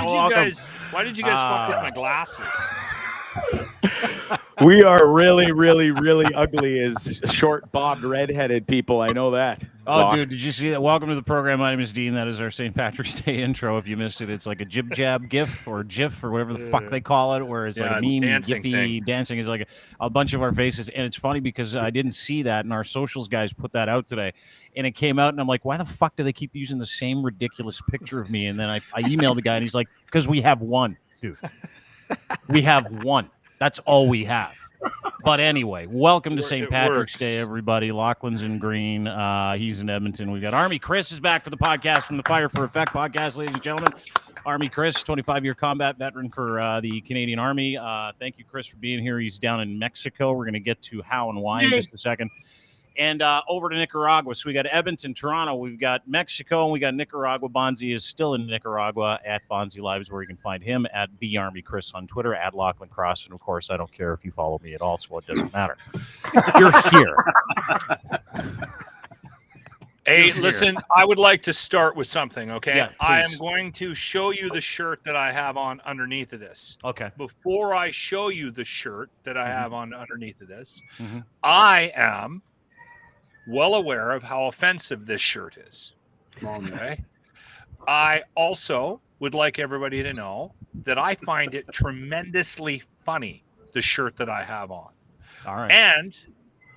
Why did you guys fuck with my glasses? We are really, really, really ugly as short bobbed redheaded people. I know that. Oh, dude, did you see that? Welcome to the program. My name is Dean. That is our St. Patrick's Day intro. If you missed it, it's like a jib jab gif or GIF or whatever the fuck they call it, where it's like a meme, dancing gify thing. dancing is like a bunch of our faces. And it's funny because I didn't see that, and our socials guys put that out today, and it came out, and I'm like, why the fuck do they keep using the same ridiculous picture of me? And then I emailed the guy, and he's like, because we have one, dude. We have one. That's all we have. But anyway, welcome to St. Patrick's Day, everybody. Lachlan's in green. He's in Edmonton. We've got ArmyKris is back for the podcast from the Fire for Effect podcast, ladies and gentlemen. ArmyKris, 25-year combat veteran for the Canadian Army. Thank you, Chris, for being here. He's down in Mexico. We're going to get to how and why in just a second. And over to Nicaragua. So we got Edmonton, Toronto. We've got Mexico, and we got Nicaragua. Bondzee is still in Nicaragua at Bondzee Live is where you can find him at the ArmyKris on Twitter, at Lachlan Cross. And, of course, I don't care if you follow me at all, so it doesn't matter. You're here. Hey, listen, I would like to start with something, okay? Yeah, I am going to show you the shirt that I have on underneath of this. Okay. Before I show you the shirt that I have on underneath of this, I am well aware of how offensive this shirt is. Okay. I also would like everybody to know that I find it tremendously funny, the shirt that I have on. All right. And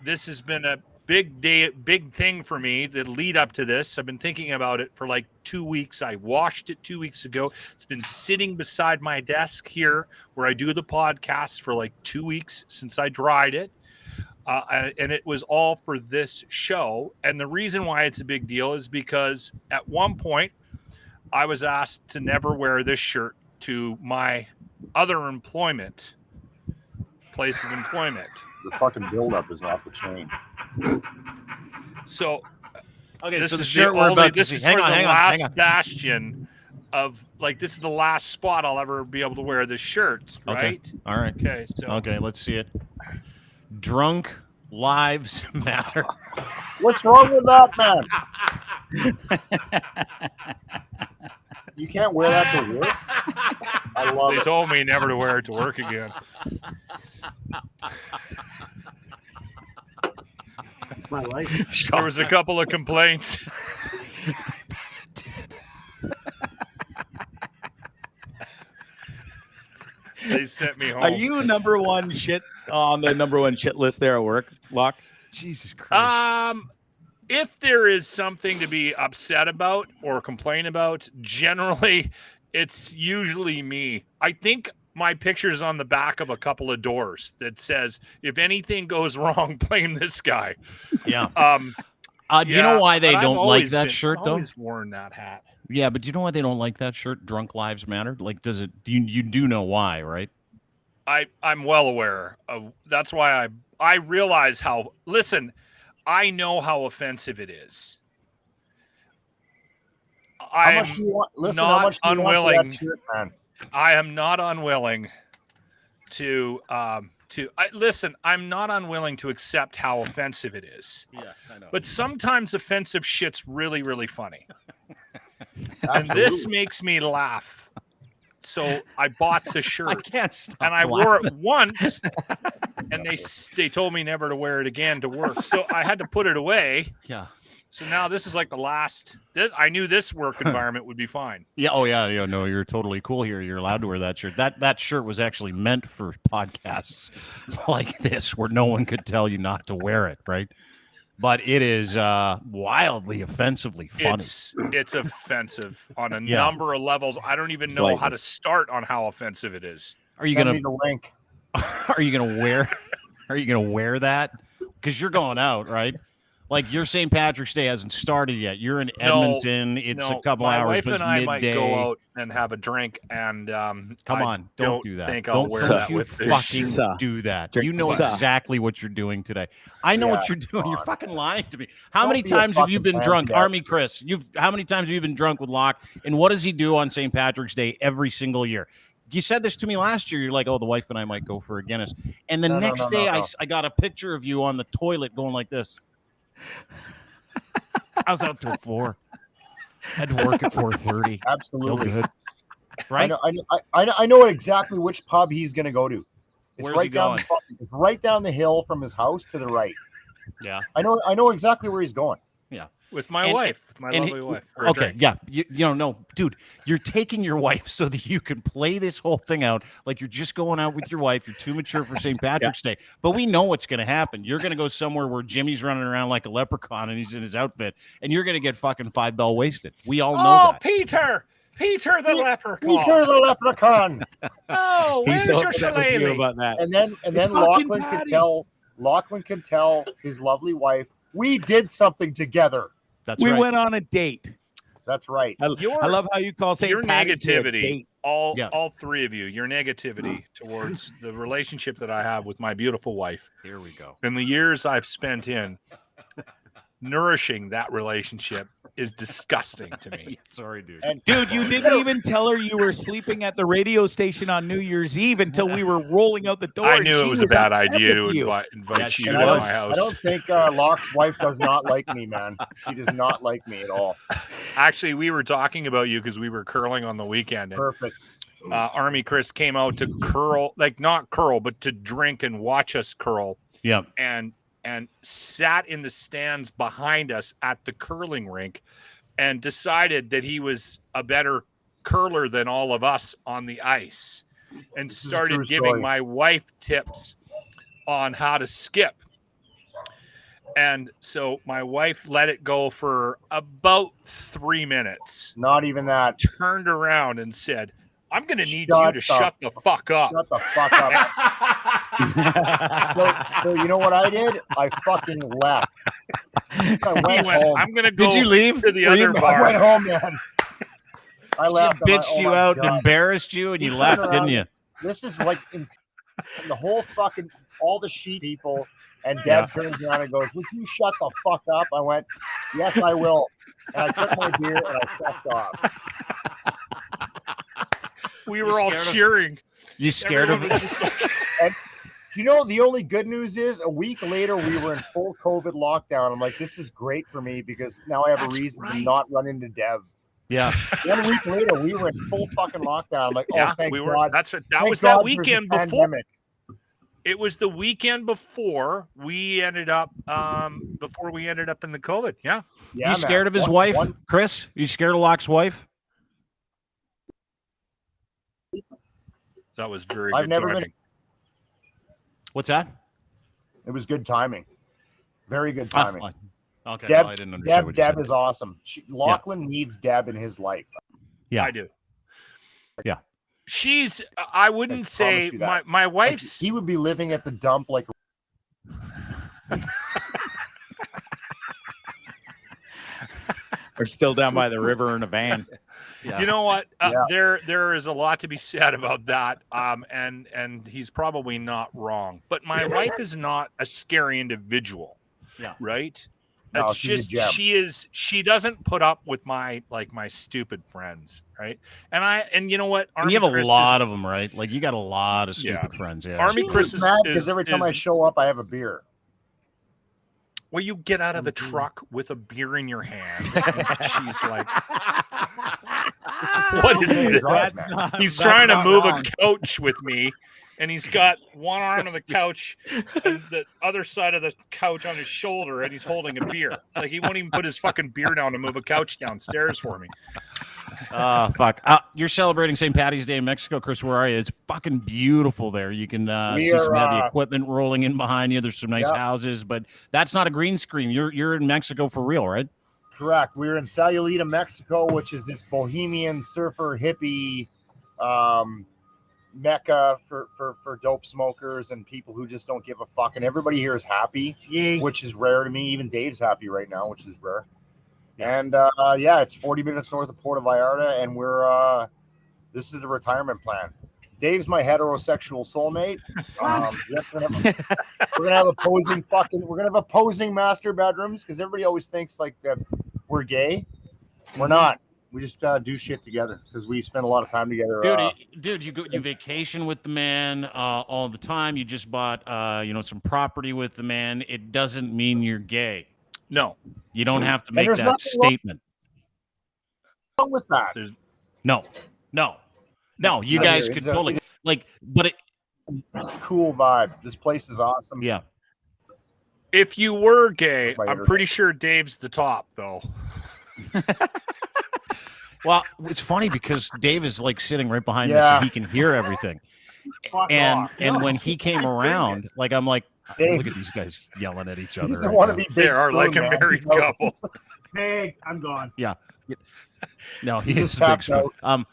this has been a big thing for me, the lead up to this. I've been thinking about it for like 2 weeks. I washed it 2 weeks ago. It's been sitting beside my desk here where I do the podcast for like 2 weeks since I dried it. And it was all for this show. And the reason why it's a big deal is because at one point I was asked to never wear this shirt to my other place of employment. The fucking buildup is off the chain. So, okay, this so the is shirt the we're only, about to this see. is Hang sort on, of the hang on, last hang on. bastion of, like, this is the last spot I'll ever be able to wear this shirt, right? Okay. All right. Okay, so Okay, let's see it. Drunk lives matter. What's wrong with that, man? You can't wear that to work? I love they it. told me never to wear it to work again. It's my life. There was a couple of complaints. They sent me home. Are you number one shit on the number one shit list there at work, Lach? Jesus Christ. If there is something to be upset about or complain about, generally it's usually me. I think my picture's on the back of a couple of doors that says, if anything goes wrong, blame this guy. Yeah. Do you know why they don't like that shirt, though? I've always worn that hat. Yeah, but do you know why they don't like that shirt? Drunk lives matter. Like, does it? You do know why, right? I'm well aware of. That's why I realize how. Listen, I know how offensive it is. How much do you want? Listen, how much do you want for that shirt, man? I am not unwilling to listen. I'm not unwilling to accept how offensive it is. Yeah, I know. But sometimes offensive shit's really, really funny. And this makes me laugh. So I bought the shirt. I can't stop. And I wore it once, and they told me never to wear it again to work. So I had to put it away. Yeah. So now this is like the last. I knew this work environment would be fine. Yeah. Oh, yeah. Yeah. No, you're totally cool here. You're allowed to wear that shirt. That shirt was actually meant for podcasts like this, where no one could tell you not to wear it, right? But it is wildly offensively funny. It's offensive on a number of levels. I don't even know how to start on how offensive it is. Are you Send me the link. Are you gonna wear? Are you gonna wear that? Because you're going out, right? Like, your St. Patrick's Day hasn't started yet. You're in Edmonton. It's a couple hours, my wife but it's and I midday. might go out and have a drink. And come on, don't do that. Think I'll don't wear that you with fucking this. do that. You know exactly what you're doing today. I know what you're doing. You're fucking lying to me. How many times have you been drunk, ArmyKris? How many times have you been drunk with Locke? And what does he do on St. Patrick's Day every single year? You said this to me last year. You're like, oh, the wife and I might go for a Guinness. And the next day, I got a picture of you on the toilet going like this. I was out till 4. Had to work at 4:30. Absolutely. Feel good. right? I know exactly which pub he's going to go to. It's Where's right he down. going? It's right down the hill from his house to the right. Yeah. I know exactly where he's going. With my And- wife, with my and lovely wife. for a Okay, drink. yeah. You know, no, dude, you're taking your wife so that you can play this whole thing out like you're just going out with your wife. You're too mature for St. Patrick's Day. But we know what's going to happen. You're going to go somewhere where Jimmy's running around like a leprechaun and he's in his outfit, and you're going to get fucking 5 bell wasted. We all know Oh, that. Peter the leprechaun. Peter the leprechaun. Oh, He's where's so your upset with you shillelagh? about that. And then fucking Lachlan Patty. can tell his lovely wife, we did something together. That's We right. went on a date. That's right. I Your- love how you call St. Your Patty's Day a negativity, date. all three of you, your negativity towards the relationship that I have with my beautiful wife Here we go. and the years I've spent in nourishing that relationship is disgusting to me. Sorry, dude. And Dude, you didn't even tell her you were sleeping at the radio station on New Year's Eve until we were rolling out the door. I and knew it she was a bad upset idea to with you. invite Yeah, you she to was. my I house. don't think Locke's wife does not like me, man. She does not like me at all. Actually, we were talking about you because we were curling on the weekend. And, Perfect. ArmyKris came out to curl, like not curl, but to drink and watch us curl. Yeah. And sat in the stands behind us at the curling rink and decided that he was a better curler than all of us on the ice and This is a started true giving story. my wife tips on how to skip. And so my wife let it go for about 3 minutes, Not even that. turned around and said, I'm going to need Shut you to the shut the fuck up. Shut the fuck up. So you know what I did? I fucking left. I He went went, home. I'm going to go Did you leave? to the Were other you- I went bar. home, man. I She left. I'm like, bitched oh you my out and God. embarrassed you, and You you turn left, around. didn't you? This is like in the whole fucking all the sheet people. And Deb turns around and goes, "Would you shut the fuck up?" I went, "Yes, I will." And I took my beer and I fucked off. We were all scared of- cheering. You scared Everyone of was it? just like, You know, the only good news is a week later we were in full COVID lockdown. I'm like, this is great for me because now I have That's a reason right. to not run into Deb. Yeah. 1 week later, we were in full fucking lockdown. I'm like, oh, yeah, thank we were. God. That Thank was God that there's a weekend before. pandemic. It was the weekend before we ended up in the COVID. Yeah. Yeah, You scared of his wife, Chris? You scared of Locke's wife? That was very I've good never been- timing. What's that? It was good timing. Very good timing. Okay, Deb, well, I didn't understand what you Deb said. is awesome. Lachlan needs Deb in his life. Yeah. I do. Yeah. She's I wouldn't I say promise you that. my Like, wife's he would be living at the dump like We're still down by the river in a van. Yeah. You know what? Yeah. There is a lot to be said about that. And he's probably not wrong. But my wife is not a scary individual. Yeah. Right? No, It's she's a just gem. she doesn't put up with my stupid friends, right? And you know what? And you have a ArmyKris lot of them, right? Like you got a lot of stupid friends. Yeah. ArmyKris She's mad because is every time I show up, I have a beer. Well, you get out of the truck with a beer in your hand. She's like, what is this? He's trying to move a couch with me, and he's got one arm on the couch and the other side of the couch on his shoulder, and he's holding a beer. Like he won't even put his fucking beer down to move a couch downstairs for me. Fuck. You're celebrating St. Patty's Day in Mexico, Chris. Where are you? It's fucking beautiful there. You can see some heavy equipment rolling in behind you. There's some nice houses, but that's not a green screen. You're in Mexico for real, right? Correct. We were in Sayulita, Mexico, which is this bohemian surfer hippie mecca for dope smokers and people who just don't give a fuck. And everybody here is happy, which is rare to me. Even Dave's happy right now, which is rare. And it's 40 minutes north of Puerto Vallarta, and we're this is the retirement plan. Dave's my heterosexual soulmate. Yes, we're gonna have opposing master bedrooms because everybody always thinks like that we're gay. We're not. We just do shit together because we spend a lot of time together. Dude, you vacation with the man all the time. You just bought some property with the man. It doesn't mean you're gay. No, you don't have to And make there's that nothing wrong statement. with that. No. No, you guys could totally like, but it. Cool vibe. This place is awesome. Yeah. If you were gay, My I'm internet. pretty sure Dave's the top, though. Well, it's funny because Dave is like sitting right behind this, Yeah. and he can hear everything. Fuck And off. and when he came around, like I'm like, Dave. look at these guys yelling at each He other. doesn't right want to now. be They big are spoon, like a man. married He's out. couple. Hey, I'm gone. Yeah. No, he He is just a big tapped spoon. out.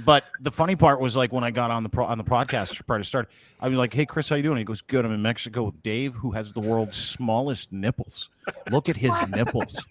But the funny part was like when I got on the podcast prior to start, I was like, "Hey, Chris, how you doing?" He goes, "Good. I'm in Mexico with Dave, who has the world's smallest nipples. Look at his nipples."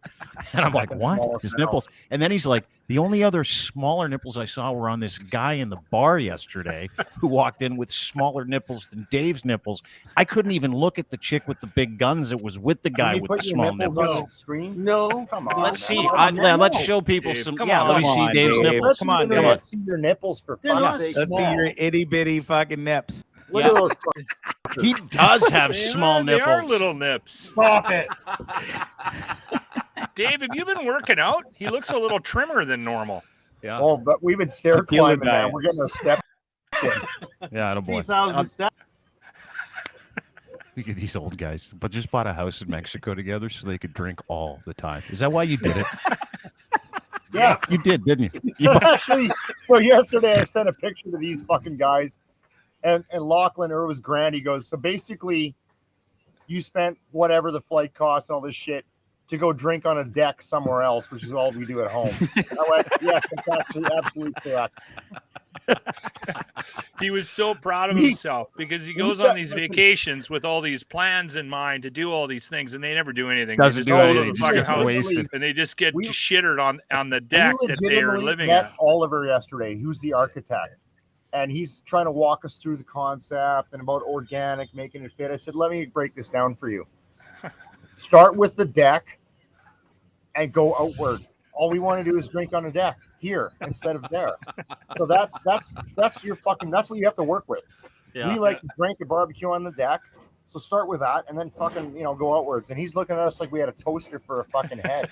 And I'm like, Fucking "What? smallest His now. nipples?" And then he's like, "The only other smaller nipples I saw were on this guy in the bar yesterday who walked in with smaller nipples than Dave's nipples. I couldn't even look at the chick with the big guns. It was with the guy Can you with put the your small nipples nipples." on the screen? No. Come on. Let's man. see. Come Let's show people Dave, some. come Yeah, let me on, see Dave's Dave. nipples. Come on, Come Dave. on. Let's see your nipples for They're fuck's not sake. Let's see your itty bitty fucking nips. Look Yeah. at those. He does have small They are nipples. little nips. Stop it. Dave, have you been working out? He looks a little trimmer than normal. Yeah. Oh, but we've been stair Tequila climbing, man. diet. We're getting our steps in. Yeah, boy. 3,000 steps. Look at these old guys, but just bought a house in Mexico together so they could drink all the time. Is that why you did it? Yeah. You did, didn't you? You Actually, so yesterday I sent a picture to these fucking guys, and Lachlan, or it was Grant, he goes, so basically you spent whatever the flight costs and all this shit to go drink on a deck somewhere else, which is all we do at home. I went, yes, that's actually absolutely correct. He was so proud of He- himself because he he goes said- on these listen- vacations with all these plans in mind to do all these things, and they never do anything. Doesn't they just do go to anything. the Just fucking gets house wasted. and they just get We- shittered on the We deck that they are legitimately living met at. Oliver yesterday, who's the architect, and he's trying to walk us through the concept and about organic, making it fit. I said, let me break this down for you. Start with the deck and go outward. All we want to do is drink on a deck here instead of there. So that's your fucking, that's what you have to work with. We like to drink and barbecue on the deck. So start with that and then fucking, go outwards. And he's looking at us like we had a toaster for a fucking head.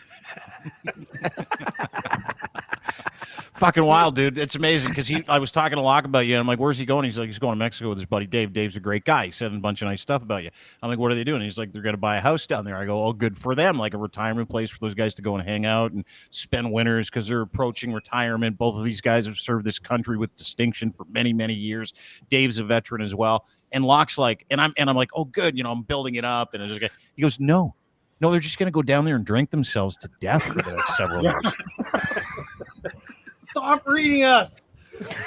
fucking wild, dude. It's amazing because I was talking to Locke about you. And I'm like, where's he going? He's like, he's going to Mexico with his buddy Dave. Dave's a great guy. He said a bunch of nice stuff about you. I'm like, what are they doing? He's like, they're going to buy a house down there. I go, oh, good for them. Like a retirement place for those guys to go and hang out and spend winters because they're approaching retirement. Both of these guys have served this country with distinction for many, many years. Dave's a veteran as well. And Locke's like, and I'm like, oh, good. I'm building it up. And he goes, no, they're just going to go down there and drink themselves to death for the next several years. Stop reading us.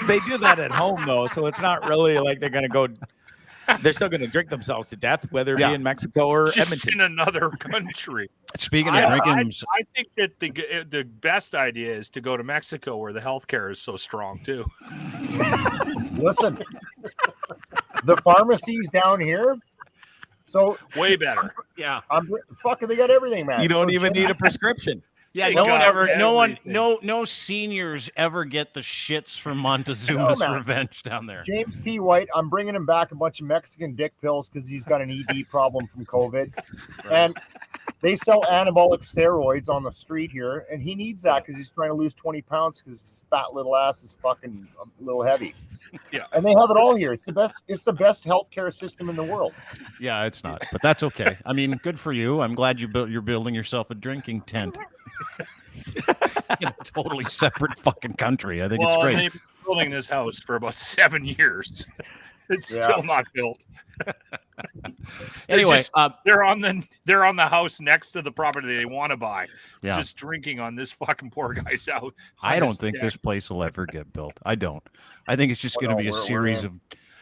They do that at home though, so it's not really like they're gonna go. They're still gonna drink themselves to death, whether it be in Mexico or Just Edmonton. in another country. Speaking of drinking, I think that the best idea is to go to Mexico where the healthcare is so strong too. Listen, the pharmacies down here. So Way better. yeah. fucking, they got everything, man. You don't So even Jim- need a prescription. Yeah, They no one got ever, everything. no seniors ever get the shits from Montezuma's No, man. revenge down there. James P. White, I'm bringing him back a bunch of Mexican dick pills because he's got an ED problem from COVID. And they sell anabolic steroids on the street here, and he needs that because he's trying to lose 20 pounds because his fat little ass is fucking a little heavy. Yeah. And they have it all here. It's the best healthcare system in the world. Yeah, it's not, but that's okay. I mean, good for you. I'm glad you're building yourself a drinking tent in a totally separate fucking country. I think it's great. They've been building this house for about 7 years. It's Yeah. still not built. Anyway, They're on the house next to the property they want to buy. yeah. Just drinking on this fucking poor guy's out. I on don't his think deck. this place will ever get built. I don't. I think it's just going to be a we're series in.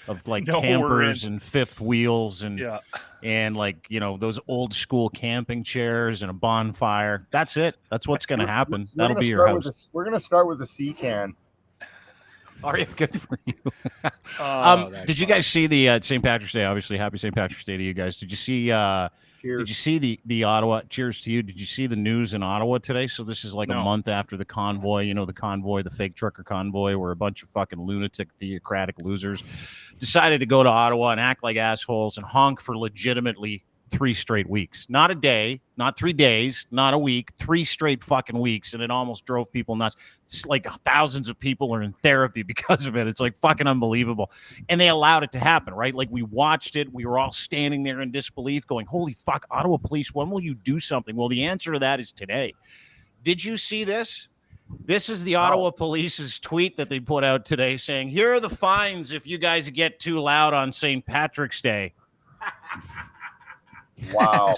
of like No, we're campers and fifth wheels and Yeah. and like those old school camping chairs and a bonfire. That's it. That's what's going to happen. We're That'll gonna be your start with house. we're going to start with the sea can. Are you good for you? Oh, that's Did you fun. guys see the St. Patrick's Day? Obviously, happy St. Patrick's Day to you guys. Did you see? Cheers. Did you see the Ottawa? Cheers to you. Did you see the news in Ottawa today? So this is like a No. month after the convoy. The convoy, the fake trucker convoy, where a bunch of fucking lunatic, theocratic losers decided to go to Ottawa and act like assholes and honk for legitimately 3 straight weeks. Not a day, not 3 days, not a week, 3 straight fucking weeks. And it almost drove people nuts. It's like thousands of people are in therapy because of it. It's like fucking unbelievable. And they allowed it to happen, right? Like we watched it. We were all standing there in disbelief going, holy fuck, Ottawa Police, when will you do something? Well, the answer to that is today. Did you see this? This is the Ottawa Police's tweet that they put out today saying, here are the fines if you guys get too loud on St. Patrick's Day. Wow.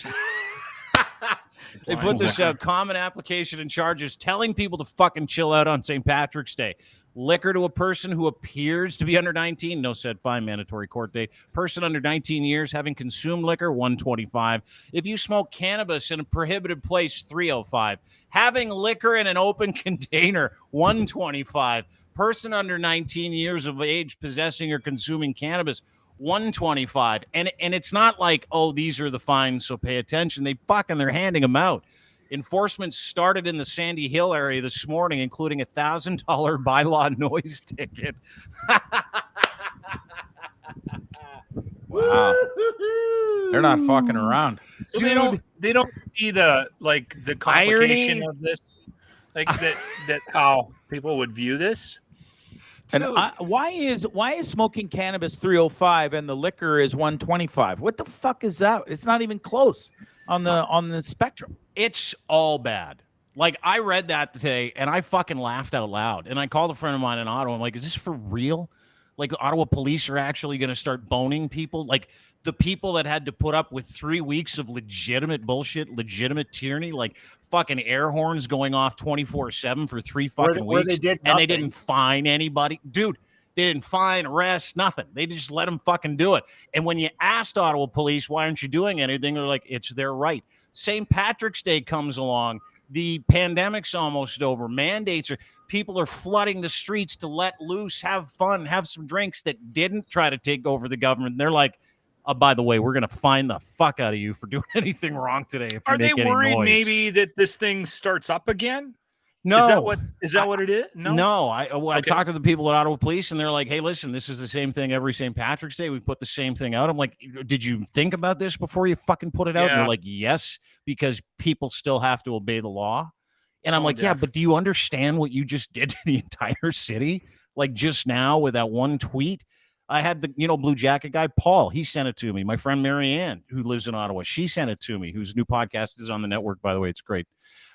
They put this out, common application and charges telling people to fucking chill out on St. Patrick's Day. Liquor to a person who appears to be under 19, no said fine, mandatory court date. Person under 19 years having consumed liquor, 125. If you smoke cannabis in a prohibited place, 305. Having liquor in an open container, 125. Person under 19 years of age possessing or consuming cannabis, 125. And it's not like, oh, these are the fines, so pay attention. They're handing them out. Enforcement started in the Sandy Hill area this morning, including a $1,000 bylaw noise ticket. Wow. They're not fucking around. Dude, they don't see the complication irony of this, like that how people would view this. And why is smoking cannabis 305 and the liquor is 125? What the fuck is that? It's not even close on the spectrum. It's all bad. Like, I read that today, and I fucking laughed out loud. And I called a friend of mine in Ottawa. I'm like, is this for real? Like, the Ottawa Police are actually going to start boning people? Like, the people that had to put up with 3 weeks of legitimate bullshit, legitimate tyranny, like fucking air horns going off 24/7 for 3 fucking weeks, and they didn't fine anybody. Dude, they didn't fine, arrest, nothing. They just let them fucking do it. And when you asked Ottawa Police, why aren't you doing anything? They're like, it's their right. St. Patrick's Day comes along. The pandemic's almost over. Mandates are, people are flooding the streets to let loose, have fun, have some drinks that didn't try to take over the government. And they're like, oh, by the way, we're going to fine the fuck out of you for doing anything wrong today. If Are you they make any worried noise. maybe that this thing starts up again? No. Is that what it is? No. I Okay. talked to the people at Ottawa Police, and they're like, hey, listen, this is the same thing every St. Patrick's Day. We put the same thing out. I'm like, did you think about this before you fucking put it out? And Yeah. they're like, yes, because people still have to obey the law. And I'm Oh, like, yeah, def. but do you understand what you just did to the entire city? Like just now with that one tweet? I had the, Blue Jacket guy, Paul, he sent it to me. My friend Marianne, who lives in Ottawa, she sent it to me, whose new podcast is on the network, by the way. It's great.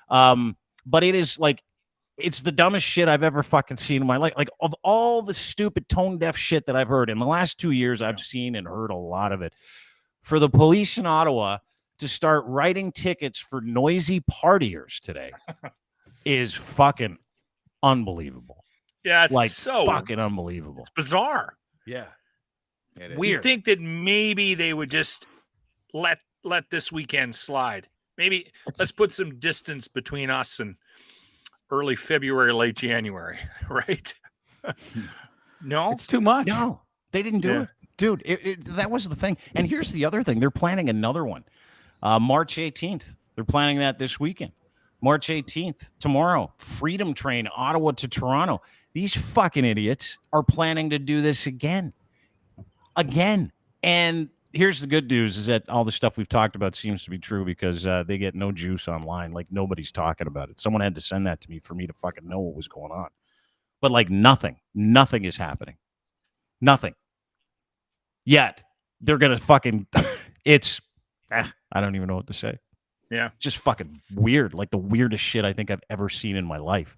But it is like, it's the dumbest shit I've ever fucking seen in my life. Like, of all the stupid tone-deaf shit that I've heard in the last 2 years, I've seen and heard a lot of it. For the police in Ottawa to start writing tickets for noisy partiers today is fucking unbelievable. Yeah, it's Like, so fucking unbelievable. It's bizarre. Yeah. You think that maybe they would just let this weekend slide? Maybe let's put some distance between us and early February, late January, right? No, It's too much. No, they didn't do it. Dude, that was the thing. And here's the other thing. They're planning another one. March 18th. They're planning that this weekend. March 18th, tomorrow. Freedom Train, Ottawa to Toronto. These fucking idiots are planning to do this again. And here's the good news is that all the stuff we've talked about seems to be true because they get no juice online. Like, nobody's talking about it. Someone had to send that to me for me to fucking know what was going on. But like nothing is happening. Nothing. Yet they're going to fucking, I don't even know what to say. Yeah. Just fucking weird. Like the weirdest shit I think I've ever seen in my life.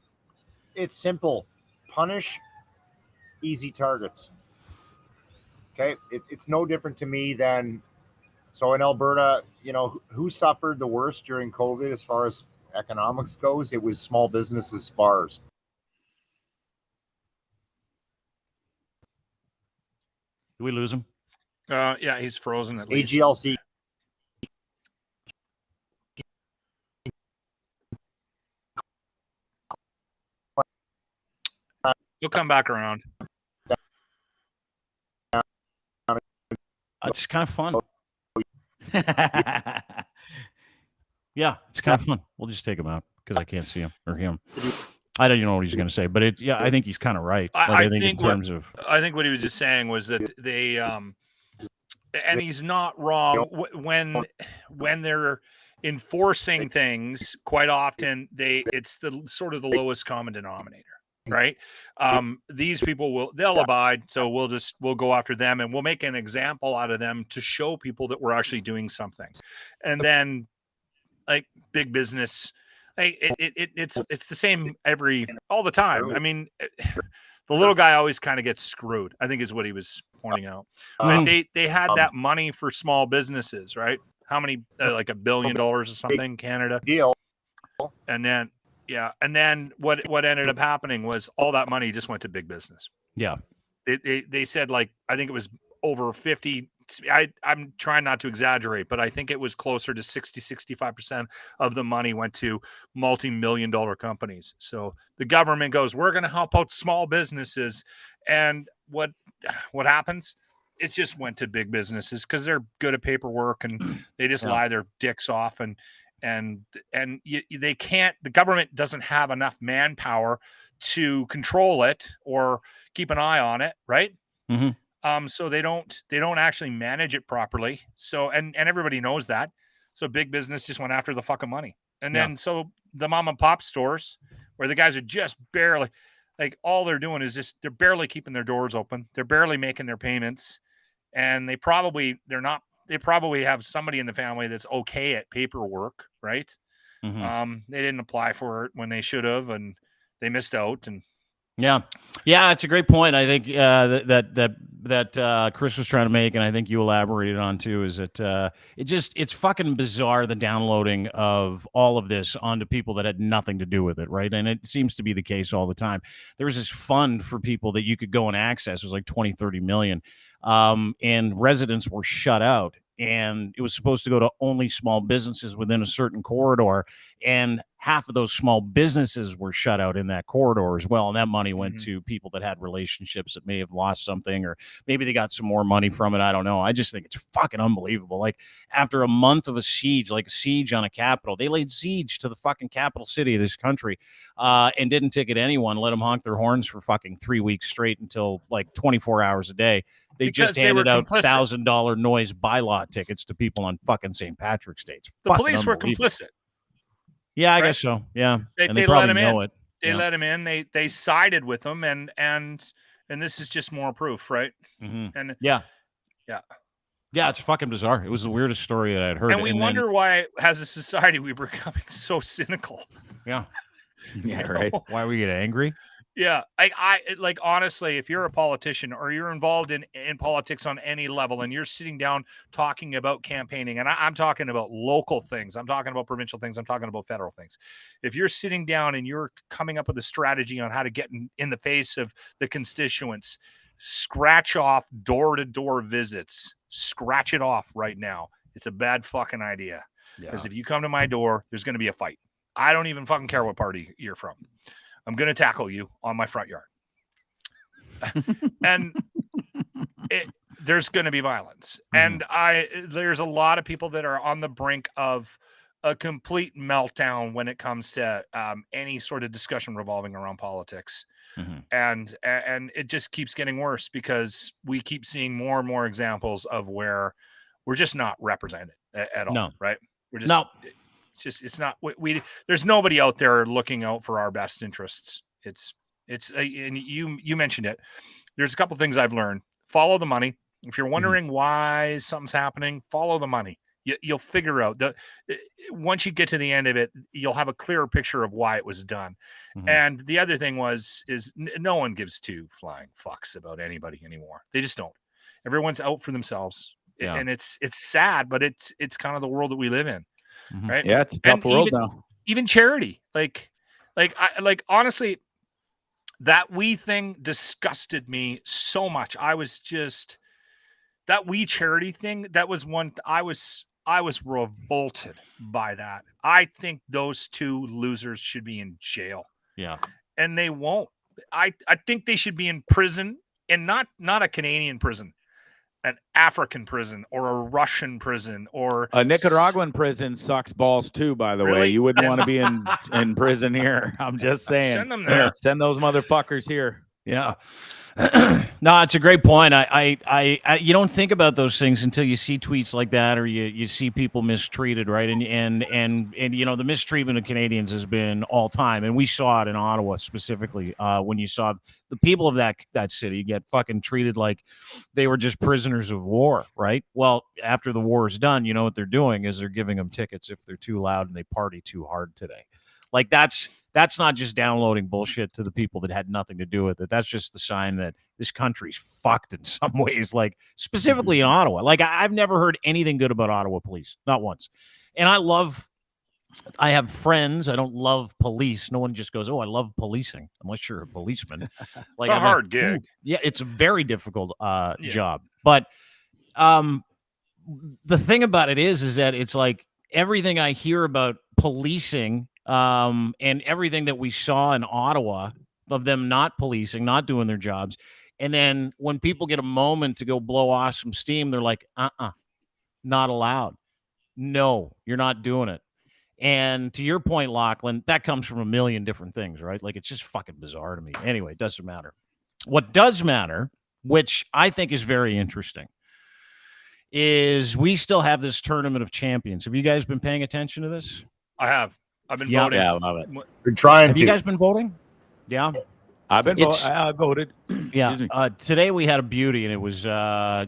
It's simple. Punish easy targets. Okay, it's no different to me than, so in Alberta, who suffered the worst during COVID as far as economics goes? It was small businesses, bars. Did we lose him? Yeah, he's frozen at least. AGLC. He'll come back around. It's kind of fun. Yeah, it's kind of fun. We'll just take him out because I can't see him or him. I don't even know what he's going to say, but I think he's kind of right. Like, I think in terms of, I think what he was just saying was that they and he's not wrong. When they're enforcing things, quite often it's the sort of the lowest common denominator, right? These people they'll abide, so we'll go after them, and we'll make an example out of them to show people that we're actually doing something. And then, like, big business, it's the same all the time. I mean, the little guy always kind of gets screwed, I think, is what he was pointing out. They had that money for small businesses, right? How many, like $1 billion or something, Canada deal. And then what ended up happening was all that money just went to big business. Yeah. They said, like, I think it was over 50. I'm trying not to exaggerate, but I think it was closer to 60-65% of the money went to multi-million-dollar companies. So the government goes, we're going to help out small businesses. And what happens? It just went to big businesses because they're good at paperwork and they just lie their dicks off. And they can't, the government doesn't have enough manpower to control it or keep an eye on it. Right. Mm-hmm. So they don't actually manage it properly. So, and everybody knows that. So big business just went after the fucking money. And then, so the mom and pop stores where the guys are just barely, like, all they're doing is they're barely keeping their doors open. They're barely making their payments. And they probably have somebody in the family that's okay at paperwork. Right. Mm-hmm. They didn't apply for it when they should have, and they missed out. And yeah, it's a great point. I think that Chris was trying to make, and I think you elaborated on too, is that it's fucking bizarre, the downloading of all of this onto people that had nothing to do with it, right? And it seems to be the case all the time. There was this fund for people that you could go and access. It was like 20-30 million, and residents were shut out. And it was supposed to go to only small businesses within a certain corridor. And half of those small businesses were shut out in that corridor as well. And that money went to people that had relationships that may have lost something, or maybe they got some more money from it. I don't know. I just think it's fucking unbelievable. Like, after a month of a siege, like a siege on a capital, they laid siege to the fucking capital city of this country, and didn't ticket anyone, let them honk their horns for fucking 3 weeks straight until like 24 hours a day. They just handed out $1,000 noise bylaw tickets to people on fucking St. Patrick's Day. The police were complicit. Yeah, I guess so. Yeah, they let him know in. it. They let him in. They sided with him, and this is just more proof, right? Mm-hmm. And yeah, it's fucking bizarre. It was the weirdest story that I'd heard. And we wonder why, as a society, we're becoming so cynical. Yeah, right. Why we get angry? Yeah, I like, honestly, if you're a politician or you're involved in politics on any level, and you're sitting down talking about campaigning, and I'm talking about local things, I'm talking about provincial things, I'm talking about federal things. If you're sitting down and you're coming up with a strategy on how to get in the face of the constituents, scratch off door-to-door visits. Scratch it off right now. It's a bad fucking idea. Because if you come to my door, there's going to be a fight. I don't even fucking care what party you're from. I'm going to tackle you on my front yard. And there's going to be violence. And there's a lot of people that are on the brink of a complete meltdown when it comes to any sort of discussion revolving around politics. And it just keeps getting worse because we keep seeing more and more examples of where we're just not represented at all. Right? We're just it's not, there's nobody out there looking out for our best interests. It's and you mentioned it. There's a couple things I've learned. Follow the money. If you're wondering why something's happening, follow the money. You'll figure out that once you get to the end of it, you'll have a clearer picture of why it was done. And the other thing is no one gives two flying fucks about anybody anymore. They just don't. Everyone's out for themselves. And it's sad, but it's kind of the world that we live in. Right? Yeah, it's a tough world now. Even charity, like honestly, that we thing disgusted me so much. I was just, that we charity thing. That was one I was revolted by that. I think those two losers should be in jail. Yeah, and they won't. I think they should be in prison, and not a Canadian prison. An African prison or a Russian prison or a Nicaraguan prison sucks balls too, by the way. You wouldn't want to be in prison here. I'm just saying. Send them there. Send those motherfuckers here. Yeah. No, it's a great point. I you don't think about those things until you see tweets like that, or you see people mistreated, right? And you know, the mistreatment of Canadians has been all time, and we saw it in Ottawa specifically when you saw the people of that city get fucking treated like they were just prisoners of war, right? Well, after the war is done, you know what they're doing is they're giving them tickets if they're too loud and they party too hard today. Like that's not just downloading bullshit to the people that had nothing to do with it. That's just the sign that this country's fucked in some ways, like specifically in Ottawa. Like I've never heard anything good about Ottawa Police, not once. And I have friends. I don't love police. No one just goes, "Oh, I love policing," unless you're a policeman. Like It's a hard gig. Yeah, it's a very difficult job. But the thing about it is that it's like everything I hear about policing and everything that we saw in Ottawa of them not policing, not doing their jobs. And then when people get a moment to go blow off some steam, they're like, not allowed. No, you're not doing it. And to your point, Lachlan, that comes from a million different things, right? Like, it's just fucking bizarre to me. Anyway, it doesn't matter. What does matter, which I think is very interesting, is we still have this Tournament of Champions. Have you guys been paying attention to this? I have. I've been voting. Yeah, I love it. Been trying Have to. you guys been voting? Yeah. I've been I voted. Yeah. Today we had a beauty, and it was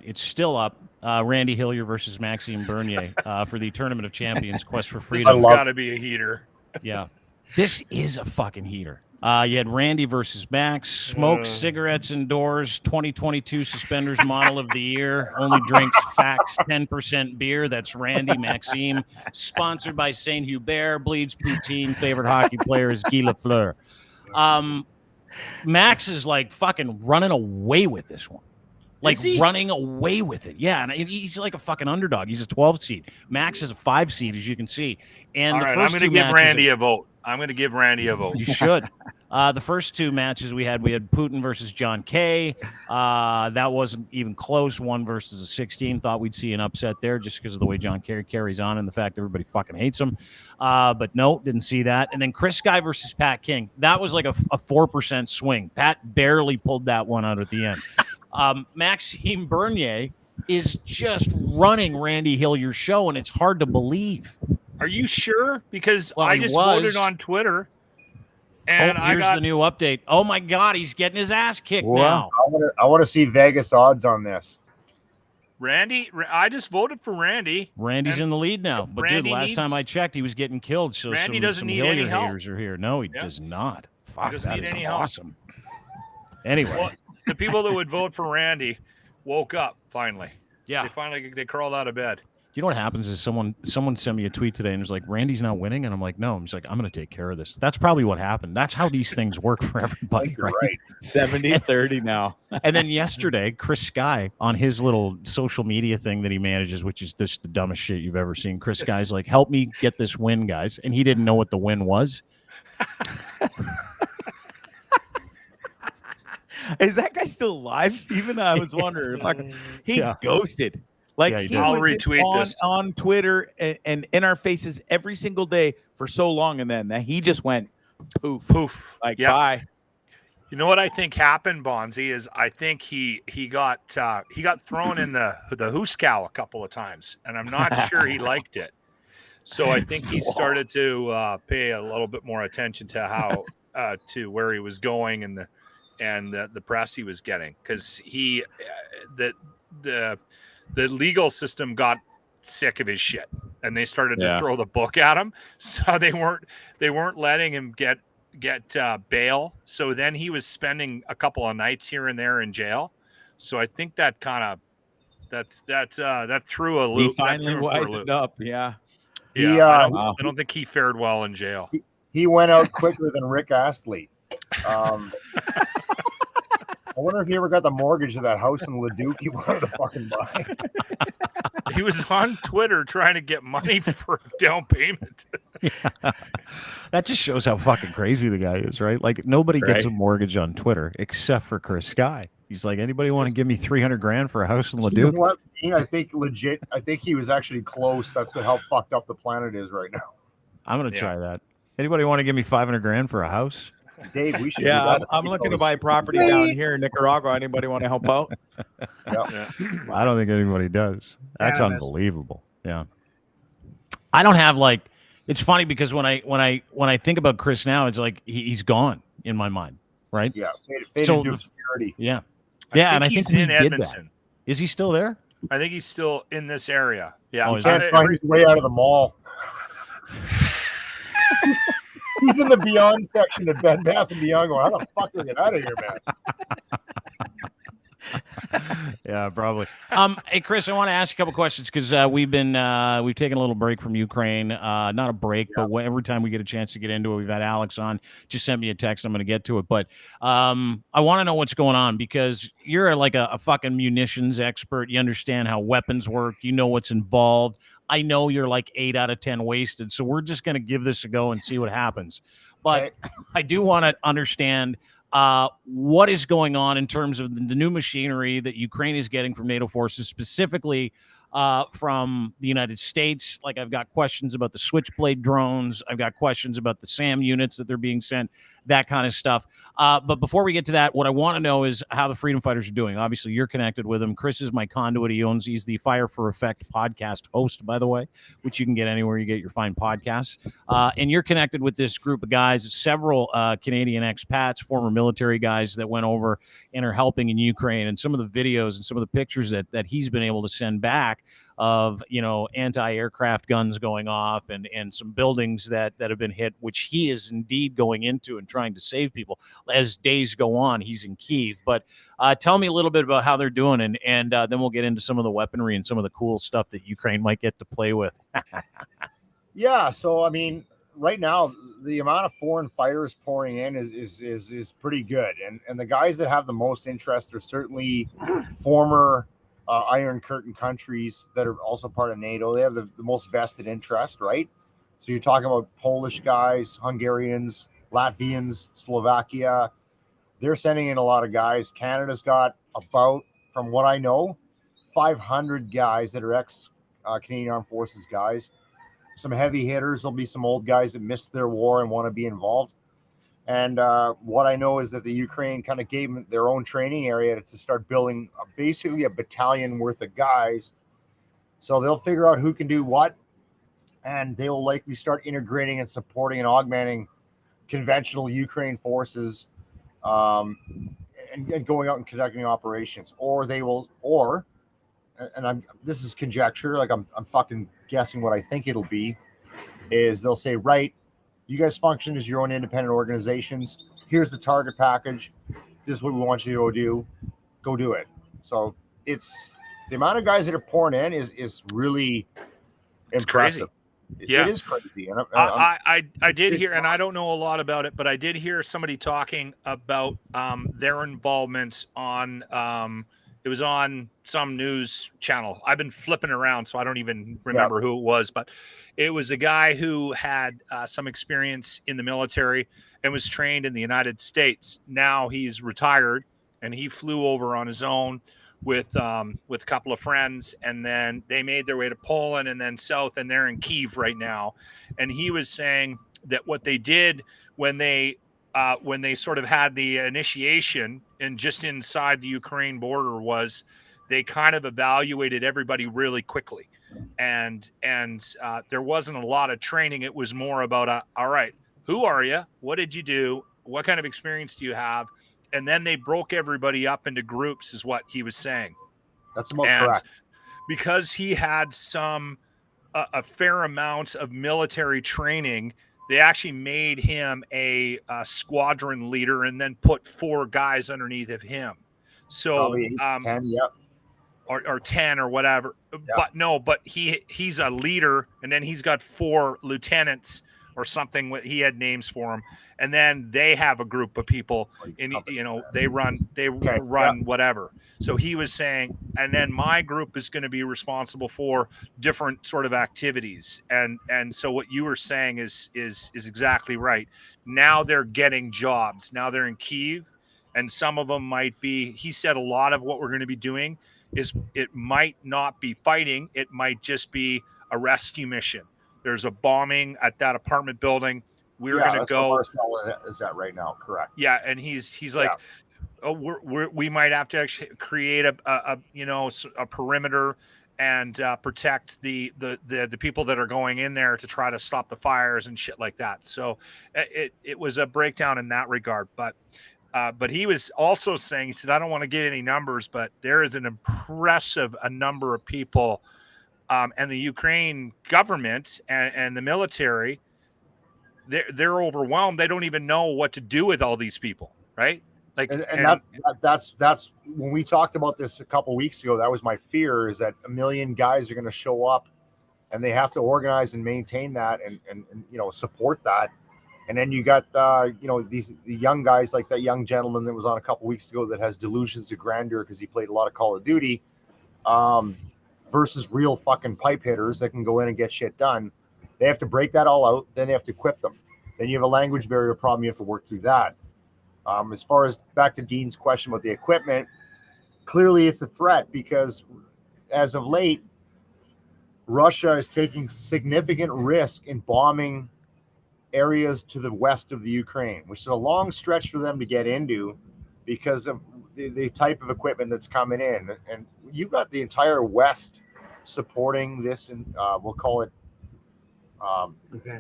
it's still up. Randy Hillier versus Maxime Bernier for the Tournament of Champions Quest for This Freedom. has got to be a heater. Yeah. This is a fucking heater. You had Randy versus Max, smokes cigarettes indoors, 2022 Suspenders Model of the Year, only drinks Fax 10% beer. That's Randy Maxime, sponsored by St. Hubert, bleeds poutine, favorite hockey player is Guy Lafleur. Max is like fucking running away with this one. Like running away with it. Yeah, and he's like a fucking underdog. He's a 12 seed. Max is a 5 seed, as you can see. And All right, I'm going to give Randy a vote. I'm going to give Randy a vote. You should. The first two matches we had Putin versus John Kay. That wasn't even close. 1 versus a 16. Thought we'd see an upset there just because of the way John Kay carries on and the fact everybody fucking hates him. But no, didn't see that. And then Chris Guy versus Pat King. That was like a 4% swing. Pat barely pulled that one out at the end. Maxime Bernier is just running Randy Hillier's show, and it's hard to believe. Are you sure? Because Well, I he just was. voted on Twitter, and Here's the new update. Oh my God, he's getting his ass kicked now. I want to see Vegas odds on this. Randy. I just voted for Randy. Randy's in the lead now. But Randy dude, last time I checked, he was getting killed. So Randy some doesn't need Hillier any help. haters are here. No, he does not. Fuck, doesn't that need is any help. awesome. Anyway, Well, the people that would vote for Randy woke up finally. yeah. They crawled out of bed. You know what happens is someone sent me a tweet today and was like, Randy's not winning. And I'm like, no. I'm just like, I'm going to take care of this. That's probably what happened. That's how these things work for everybody, right? 70-30 now. And then yesterday, Chris Sky on his little social media thing that he manages, which is just the dumbest shit you've ever seen. Chris Sky's like, help me get this win, guys. And he didn't know what the win was. Is that guy still alive? Even I was wondering. He ghosted. Like, Yeah, he he did. I'll was retweet this. on Twitter and in our faces every single day for so long, and then he just went poof. Like, Yeah. bye. You know what I think happened, Bondzee, is I think he got thrown in the hooskow a couple of times, and I'm not sure he liked it. So I think he started to pay a little bit more attention to how to where he was going and the press he was getting, because the legal system got sick of his shit, and they started to throw the book at him. So they weren't letting him get bail. So then he was spending a couple of nights here and there in jail. So I think that threw a loop. He finally wised up. Yeah. Yeah, I don't think he fared well in jail. He went out quicker than Rick Astley. I wonder if he ever got the mortgage of that house in Leduc he wanted to fucking buy. He was on Twitter trying to get money for down payment. Yeah. That just shows how fucking crazy the guy is, right? Like, nobody gets a mortgage on Twitter except for Chris Sky. He's like, anybody want to give me $300,000 for a house in Leduc? You know what? I think he was actually close. That's how fucked up the planet is right now. I'm gonna try that. Anybody want to give me $500,000 for a house? Dave, we should. Yeah, do that. I'm looking to buy property down here in Nicaragua. Anybody want to help out? Yeah. I don't think anybody does. That's Cannabis. unbelievable. Yeah. I don't have like. It's funny because when I think about Chris now, it's like he's gone in my mind, right? Yeah, faded So into the- obscurity. Yeah. Yeah, and I think he's we in did that. Edmonton. Is he still there? I think he's still in this area. Yeah. Oh, is Can't find his way out of the mall. He's in the Beyond section of Bed Bath and Beyond. Going, how the fuck do I get out of here, man? Yeah, probably. Hey, Chris, I want to ask you a couple questions because we've taken a little break from Ukraine. Not a break, but every time we get a chance to get into it, we've had Alex on. Just sent me a text. I'm going to get to it, but I want to know what's going on because you're like a fucking munitions expert. You understand how weapons work. You know what's involved. I know you're like 8 out of 10 wasted, so we're just going to give this a go and see what happens. But Okay. I do want to understand what is going on in terms of the new machinery that Ukraine is getting from NATO forces, specifically from the United States. Like, I've got questions about the Switchblade drones. I've got questions about the SAM units that they're being sent, that kind of stuff. But before we get to that, what I want to know is how the freedom fighters are doing. Obviously, you're connected with them. Chris is my conduit. He's the Fire for Effect podcast host, by the way, which you can get anywhere you get your fine podcasts. And you're connected with this group of guys, several Canadian expats, former military guys that went over and are helping in Ukraine. And some of the videos and some of the pictures that he's been able to send back of, anti-aircraft guns going off and some buildings that have been hit, which he is indeed going into and trying to save people. As days go on, he's in Kyiv. But tell me a little bit about how they're doing, and then we'll get into some of the weaponry and some of the cool stuff that Ukraine might get to play with. Yeah, so I mean, right now the amount of foreign fighters pouring in is pretty good, and the guys that have the most interest are certainly former Iron Curtain countries that are also part of NATO. They have the most vested interest, right? So you're talking about Polish guys, Hungarians, Latvians, Slovakia. They're sending in a lot of guys. Canada's got about, from what I know, 500 guys that are ex-Canadian Armed Forces guys. Some heavy hitters. There'll be some old guys that missed their war and want to be involved. And what I know is that the Ukraine kind of gave them their own training area to start building basically a battalion worth of guys. So they'll figure out who can do what, and they will likely start integrating and supporting and augmenting conventional Ukraine forces and going out and conducting operations. Or they will, this is conjecture, like I'm fucking guessing what I think it'll be, is they'll say, right, you guys function as your own independent organizations. Here's the target package. This is what we want you to go do. Go do it. So it's the amount of guys that are pouring in is really impressive. Yeah. It is crazy. And I did hear, and I don't know a lot about it, but I did hear somebody talking about their involvement on it was on some news channel. I've been flipping around, so I don't even remember who it was, but it was a guy who had some experience in the military and was trained in the United States. Now he's retired, and he flew over on his own with a couple of friends, and then they made their way to Poland and then south, and they're in Kyiv right now. And he was saying that what they did when they sort of had the initiation and just inside the Ukraine border was they kind of evaluated everybody really quickly. And there wasn't a lot of training. It was more about, all right, who are you? What did you do? What kind of experience do you have? And then they broke everybody up into groups is what he was saying. That's about correct. Because he had a fair amount of military training, they actually made him a squadron leader and then put 4 guys underneath of him. So 10, or 10 or whatever. Yeah. But he's a leader, and then he's got 4 lieutenants or something. He had names for them, and then they have a group of people, and they run whatever. So he was saying, and then my group is going to be responsible for different sort of activities, and so what you were saying is exactly right. Now they're getting jobs. Now they're in Kyiv, and some of them might be. He said a lot of what we're going to be doing is it might not be fighting. It might just be a rescue mission. There's a bombing at that apartment building. we're going to that's go. what Marcel is at right now. Correct. Yeah, and he's like, oh, we might have to actually create a perimeter and protect the people that are going in there to try to stop the fires and shit like that. So it was a breakdown in that regard. But he was also saying, he said, I don't want to get any numbers, but there is an impressive number of people, and the Ukraine government and the military, they're overwhelmed. They don't even know what to do with all these people, right? Like, and that's when we talked about this a couple weeks ago. That was my fear, is that 1 million guys are going to show up, and they have to organize and maintain that, and support that. And then you got the young guys, like that young gentleman that was on a couple weeks ago that has delusions of grandeur because he played a lot of Call of Duty, versus real fucking pipe hitters that can go in and get shit done. They have to break that all out. Then they have to equip them. Then you have a language barrier problem. You have to work through that. As far as back to Dean's question about the equipment, clearly it's a threat because as of late, Russia is taking significant risk in bombing areas to the west of the Ukraine, which is a long stretch for them to get into because of the type of equipment that's coming in. And you've got the entire West supporting this, and we'll call it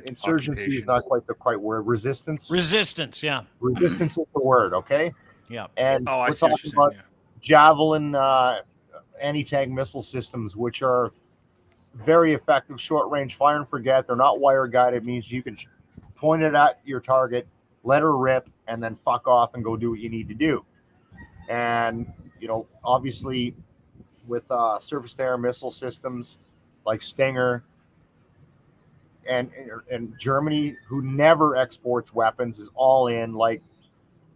insurgency. Occupation. Is not quite the right word. Resistance, yeah. resistance is the word. Okay. Yeah. And I we're see what talking you're about saying. Javelin anti-tank missile systems, which are very effective short-range fire and forget. They're not wire-guided. It means you can point it at your target, let her rip, and then fuck off and go do what you need to do. And obviously with surface-to-air missile systems like Stinger, and Germany, who never exports weapons, is all in. Like,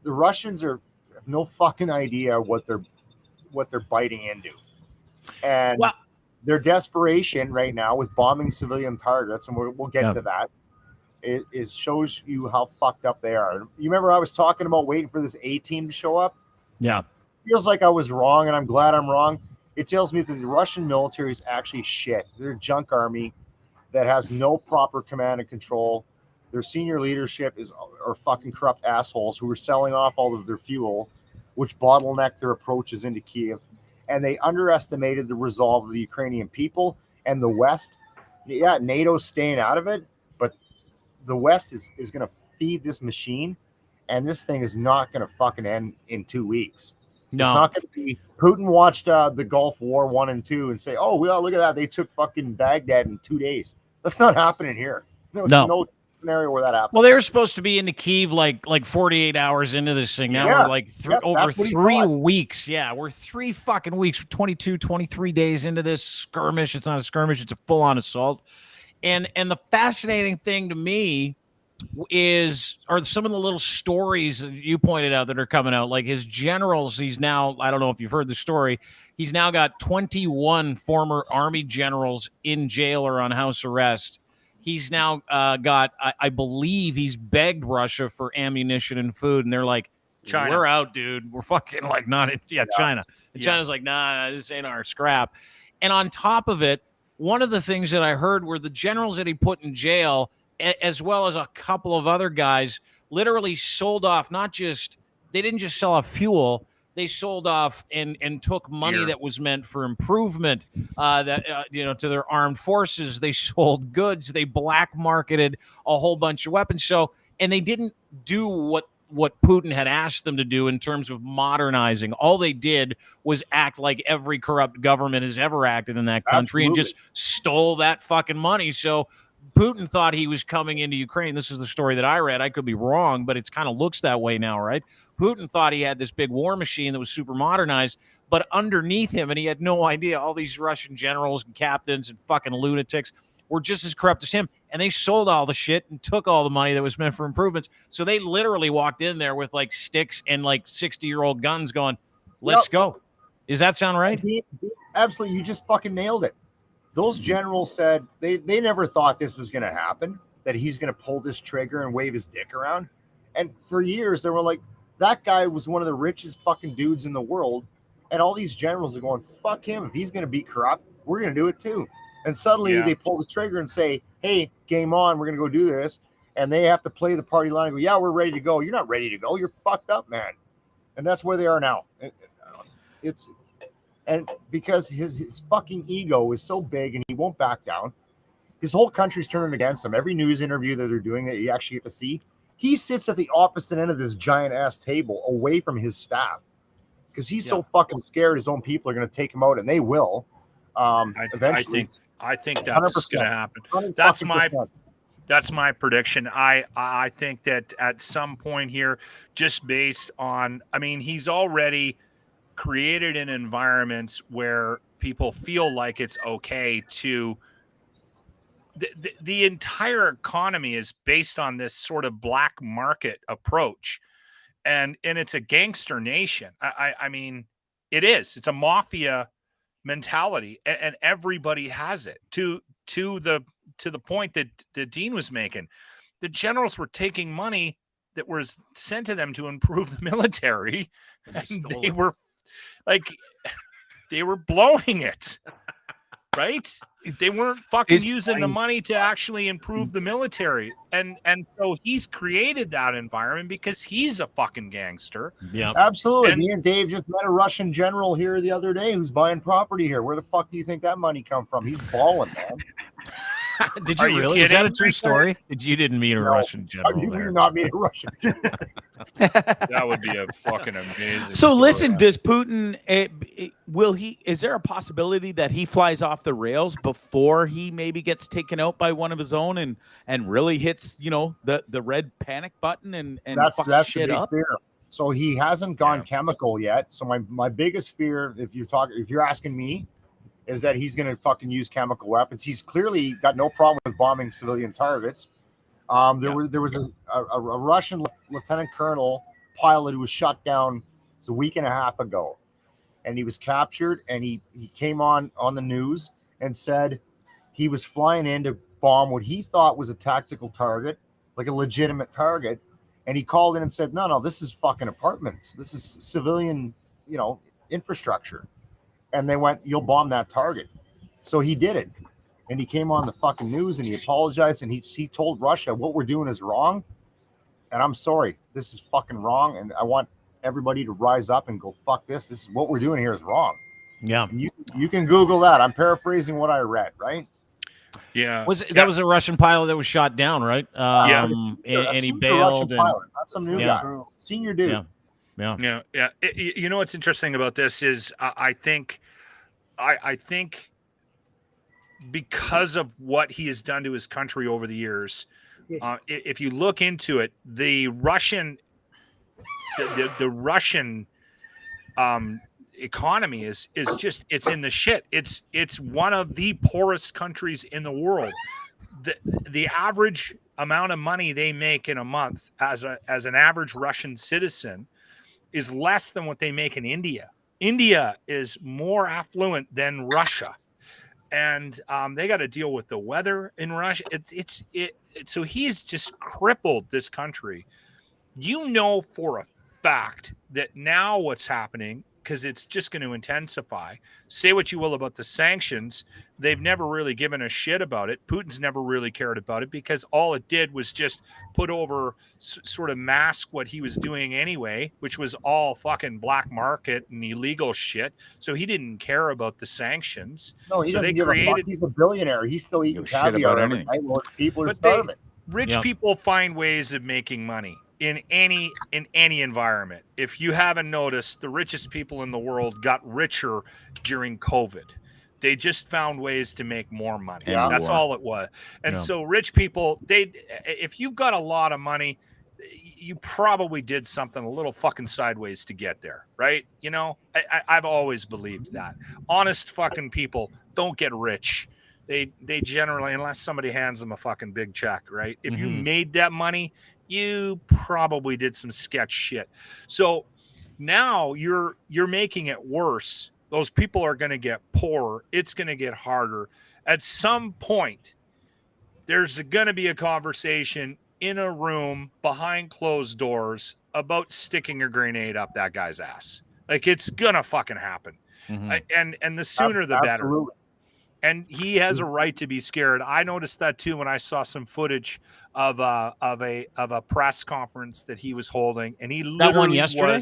the Russians have no fucking idea what they're biting into, and their desperation right now with bombing civilian targets, and we'll get to that. It shows you how fucked up they are. You remember I was talking about waiting for this A team to show up? Yeah. Feels like I was wrong, and I'm glad I'm wrong. It tells me that the Russian military is actually shit. They're a junk army that has no proper command and control. Their senior leadership are fucking corrupt assholes who are selling off all of their fuel, which bottleneck their approaches into Kiev. And they underestimated the resolve of the Ukrainian people and the West. Yeah, NATO's staying out of it, but the West is going to feed this machine, and this thing is not going to fucking end in 2 weeks. No. It's not going to be. Putin watched the Gulf War 1 and 2 and say, "Oh, well, look at that. They took fucking Baghdad in 2 days." That's not happening here. No scenario where that happens. Well, they were supposed to be into Kyiv like 48 hours into this thing. Now we're like over 3 weeks. Yeah, we're 3 fucking weeks, 22, 23 days into this skirmish. It's not a skirmish. It's a full-on assault. And the fascinating thing to me are some of the little stories that you pointed out that are coming out. Like his generals, he's now, I don't know if you've heard the story, he's now got 21 former Army generals in jail or on house arrest. He's now got, I believe he's begged Russia for ammunition and food, and they're like, China, we're out, dude. We're fucking like not in, China. And China's like, nah, this ain't our scrap. And on top of it, one of the things that I heard were the generals that he put in jail, as well as a couple of other guys, literally sold off, they didn't just sell off fuel, they sold off and took money that was meant for improvement to their armed forces. They sold goods, they black marketed a whole bunch of weapons. So, and they didn't do what Putin had asked them to do in terms of modernizing. All they did was act like every corrupt government has ever acted in that country. Absolutely. And just stole that fucking money. So Putin thought he was coming into Ukraine. This is the story that I read. I could be wrong, but it's kind of looks that way now, right? Putin thought he had this big war machine that was super modernized, but underneath him, and he had no idea, all these Russian generals and captains and fucking lunatics were just as corrupt as him. And they sold all the shit and took all the money that was meant for improvements. So they literally walked in there with like sticks and like 60-year-old guns going, let's go. Does that sound right? Absolutely. You just fucking nailed it. Those generals said they never thought this was going to happen, that he's going to pull this trigger and wave his dick around. And for years, they were like, that guy was one of the richest fucking dudes in the world. And all these generals are going, fuck him. If he's going to be corrupt, we're going to do it too. And suddenly they pull the trigger and say, hey, game on, we're going to go do this. and they have to play the party line and go, yeah, we're ready to go. You're not ready to go. You're fucked up, man. And that's where they are now. And because his fucking ego is so big and he won't back down, his whole country's turning against him. Every news interview that they're doing that you actually get to see, he sits at the opposite end of this giant ass table away from his staff because he's so fucking scared his own people are going to take him out, and they will. Eventually. I think that's going to happen. That's my prediction. I think that at some point here, just based on, I mean, he's already created an environment where people feel like it's okay to. The entire economy is based on this sort of black market approach, and it's a gangster nation. I mean, it is. It's a mafia mentality, and everybody has it. To the point that Dean was making, the generals were taking money that was sent to them to improve the military, and they were blowing it. Right? They weren't fucking using the money to actually improve the military. And so he's created that environment because he's a fucking gangster. Yeah. Absolutely. Me and Dave just met a Russian general here the other day who's buying property here. Where the fuck do you think that money come from? He's balling, man. Did you really? Is that a true story? You didn't meet a Russian general? You did not meet a Russian general. That would be a fucking amazing. So listen, does Putin? Will he? Is there a possibility that he flies off the rails before he maybe gets taken out by one of his own and really hits the red panic button and that's shit the big up? fear. So he hasn't gone chemical yet. So my biggest fear, if you're asking me, is that he's going to fucking use chemical weapons. He's clearly got no problem with bombing civilian targets. There was a Russian lieutenant colonel pilot who was shot down a week and a half ago, and he was captured, and he came on the news and said he was flying in to bomb what he thought was a tactical target, like a legitimate target, and he called in and said, no, this is fucking apartments. This is civilian, infrastructure. And they went, you'll bomb that target. So he did it. And he came on the fucking news and he apologized and he told Russia what we're doing is wrong. And I'm sorry, this is fucking wrong. And I want everybody to rise up and go, fuck this. This is what we're doing here is wrong. Yeah. And you can Google that. I'm paraphrasing what I read, right? Yeah. That was a Russian pilot that was shot down, right? And he bailed. Pilot, not some new guy. Senior dude. Yeah. You know what's interesting about this is I think because of what he has done to his country over the years, if you look into it, the Russian economy is just, it's in the shit. It's one of the poorest countries in the world. The average amount of money they make in a month as an average Russian citizen is less than what they make in India. India is more affluent than Russia, and they got to deal with the weather in Russia. So he's just crippled this country. For a fact that now what's happening, because it's just going to intensify. Say what you will about the sanctions. They've never really given a shit about it. Putin's never really cared about it because all it did was just put over, sort of mask what he was doing anyway, which was all fucking black market and illegal shit. So he didn't care about the sanctions. No, he so doesn't give a fuck. He's a billionaire. He's still eating caviar every night. People are starving. Rich people find ways of making money. In any environment. If you haven't noticed, the richest people in the world got richer during COVID. They just found ways to make more money. Yeah, that's all it was. And so rich people, if you've got a lot of money, you probably did something a little fucking sideways to get there, right? I've always believed that. Honest fucking people don't get rich. They generally, unless somebody hands them a fucking big check, right? If you made that money, you probably did some sketch shit. So now you're making it worse. Those people are going to get poorer. It's going to get harder. At some point, there's going to be a conversation in a room behind closed doors about sticking a grenade up that guy's ass. Like, it's going to fucking happen. And the sooner the better. And he has a right to be scared. I noticed that too when I saw some footage of a press conference that he was holding, and he That one literally yesterday?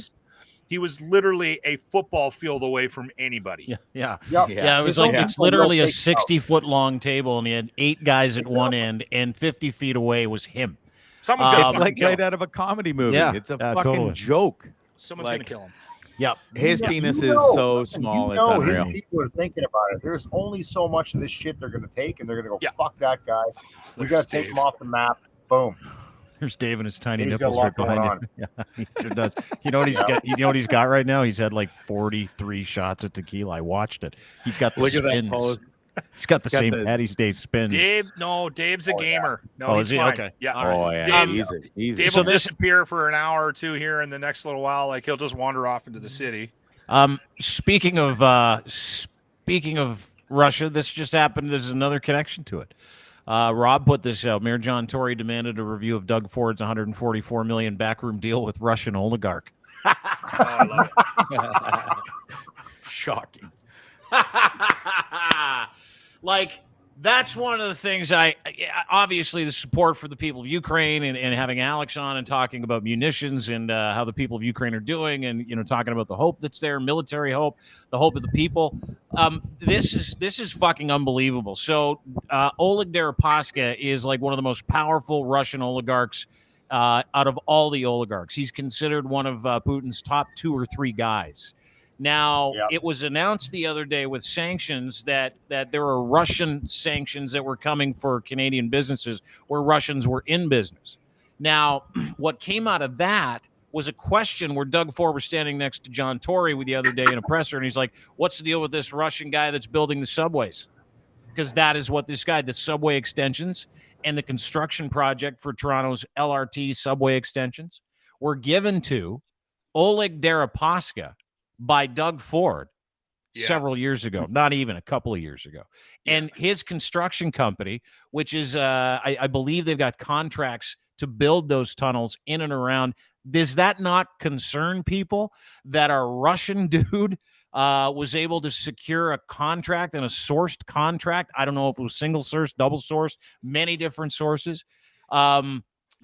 he was literally a football field away from anybody. Yeah. Yep. Yeah, it was His like own it's people literally a will take him out. 60-foot long table, and he had 8 guys at one Exactly. end, and 50 feet away was him. Someone's gonna It's fucking like kill right him. out of a comedy movie. Yeah, It's a yeah, fucking totally. joke. Someone's like- gonna kill him. Yep. His Yeah, penis you is know, so listen, small, You it's know his unreal. people are thinking about it. There's only so much of this shit they're going to take, and they're going to go, Yeah. fuck that guy. We got There's to take Dave. him off the map. Boom. There's Dave and his tiny He's got a nipples lot right behind going him. Yeah, he sure does. You know what he's Yeah. got? You know what he's got right now? He's had like 43 shots of tequila. I watched it. He's got the Look at that spins. pose. He's got the He's got St. the- Patty's Day spins. Dave's a Oh, yeah. gamer. No, Oh, he's is he? fine. Okay. Yeah. All right. Oh yeah, Dave- easy, easy. Dave So will this- disappear for an hour or two here in the next little while. Like he'll just wander off into the city. Speaking of Russia, this just happened. There's another connection to it. Rob put this out. Mayor John Tory demanded a review of Doug Ford's $144 million backroom deal with Russian oligarch. Oh, I love it. Shocking. Like, that's one of the things obviously the support for the people of Ukraine and having Alex on and talking about munitions and how the people of Ukraine are doing, and talking about the hope that's there, military hope, the hope of the people. This is fucking unbelievable. So Oleg Deripaska is like one of the most powerful Russian oligarchs out of all the oligarchs. He's considered one of Putin's top 2 or 3 guys. Now, Yep. It was announced the other day with sanctions that there were Russian sanctions that were coming for Canadian businesses where Russians were in business. Now, what came out of that was a question where Doug Ford was standing next to John Tory the other day in a presser, and he's like, what's the deal with this Russian guy that's building the subways? Because that is what this guy, the subway extensions and the construction project for Toronto's LRT subway extensions were given to Oleg Deripaska by Doug Ford several years ago, not even a couple of years ago. And his construction company, which is, I believe they've got contracts to build those tunnels in and around. Does that not concern people that our Russian dude was able to secure a contract and a sourced contract? I don't know if it was single source, double source, many different sources.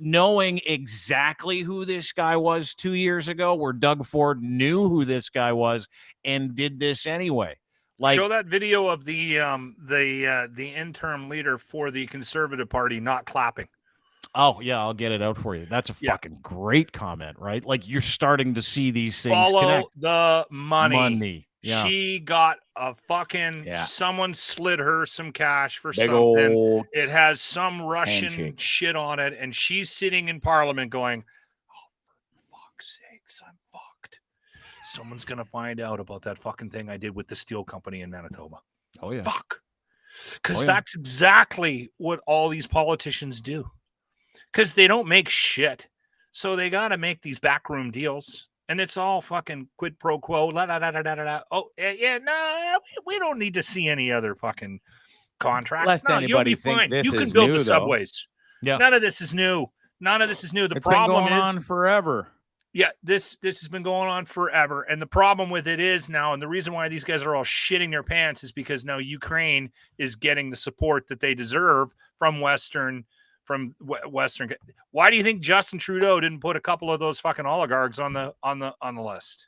Knowing exactly who this guy was 2 years ago, where Doug Ford knew who this guy was and did this anyway. Like, show that video of the interim leader for the Conservative Party not clapping. oh yeah, I'll get it out for you. That's a fucking great comment, right? Like, you're starting to see these things Follow connect. the money. Yeah. She got a fucking Yeah. someone slid her some cash for Big something. old It has some Russian handshake. shit on it, and she's sitting in Parliament going, "Oh, for fuck's sakes, I'm fucked. Someone's gonna find out about that fucking thing I did with the steel company in Manitoba. Oh yeah. Fuck." Because Oh, yeah. that's exactly what all these politicians do. Because they don't make shit, so they got to make these backroom deals. And it's all fucking quid pro quo. La, da, da, da, da, da, da. Oh, yeah, no, we don't need to see any other fucking contracts. Lest No, you'll anybody be think fine. this You can is build new, the though. subways. Yeah. None of this is new. None of this is new. The It's been problem going is, on forever. yeah, this has been going on forever. And the problem with it is now, and the reason why these guys are all shitting their pants is because now Ukraine is getting the support that they deserve from Western. Why do you think Justin Trudeau didn't put a couple of those fucking oligarchs on the list,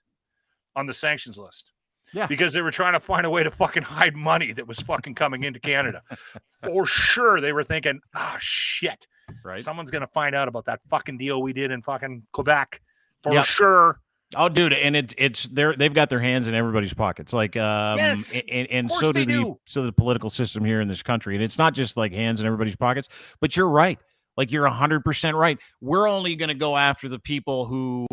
on the sanctions list? Yeah. Because they were trying to find a way to fucking hide money that was fucking coming into Canada. For sure, they were thinking, shit, Right. someone's gonna find out about that fucking deal we did in fucking Quebec. For Yep. sure. Oh, dude, and it's they've got their hands in everybody's pockets, like Yes, and of so course do they the do. so the political system here in this country, and it's not just like hands in everybody's pockets, but you're right, like you're 100% right. We're only going to go after the people who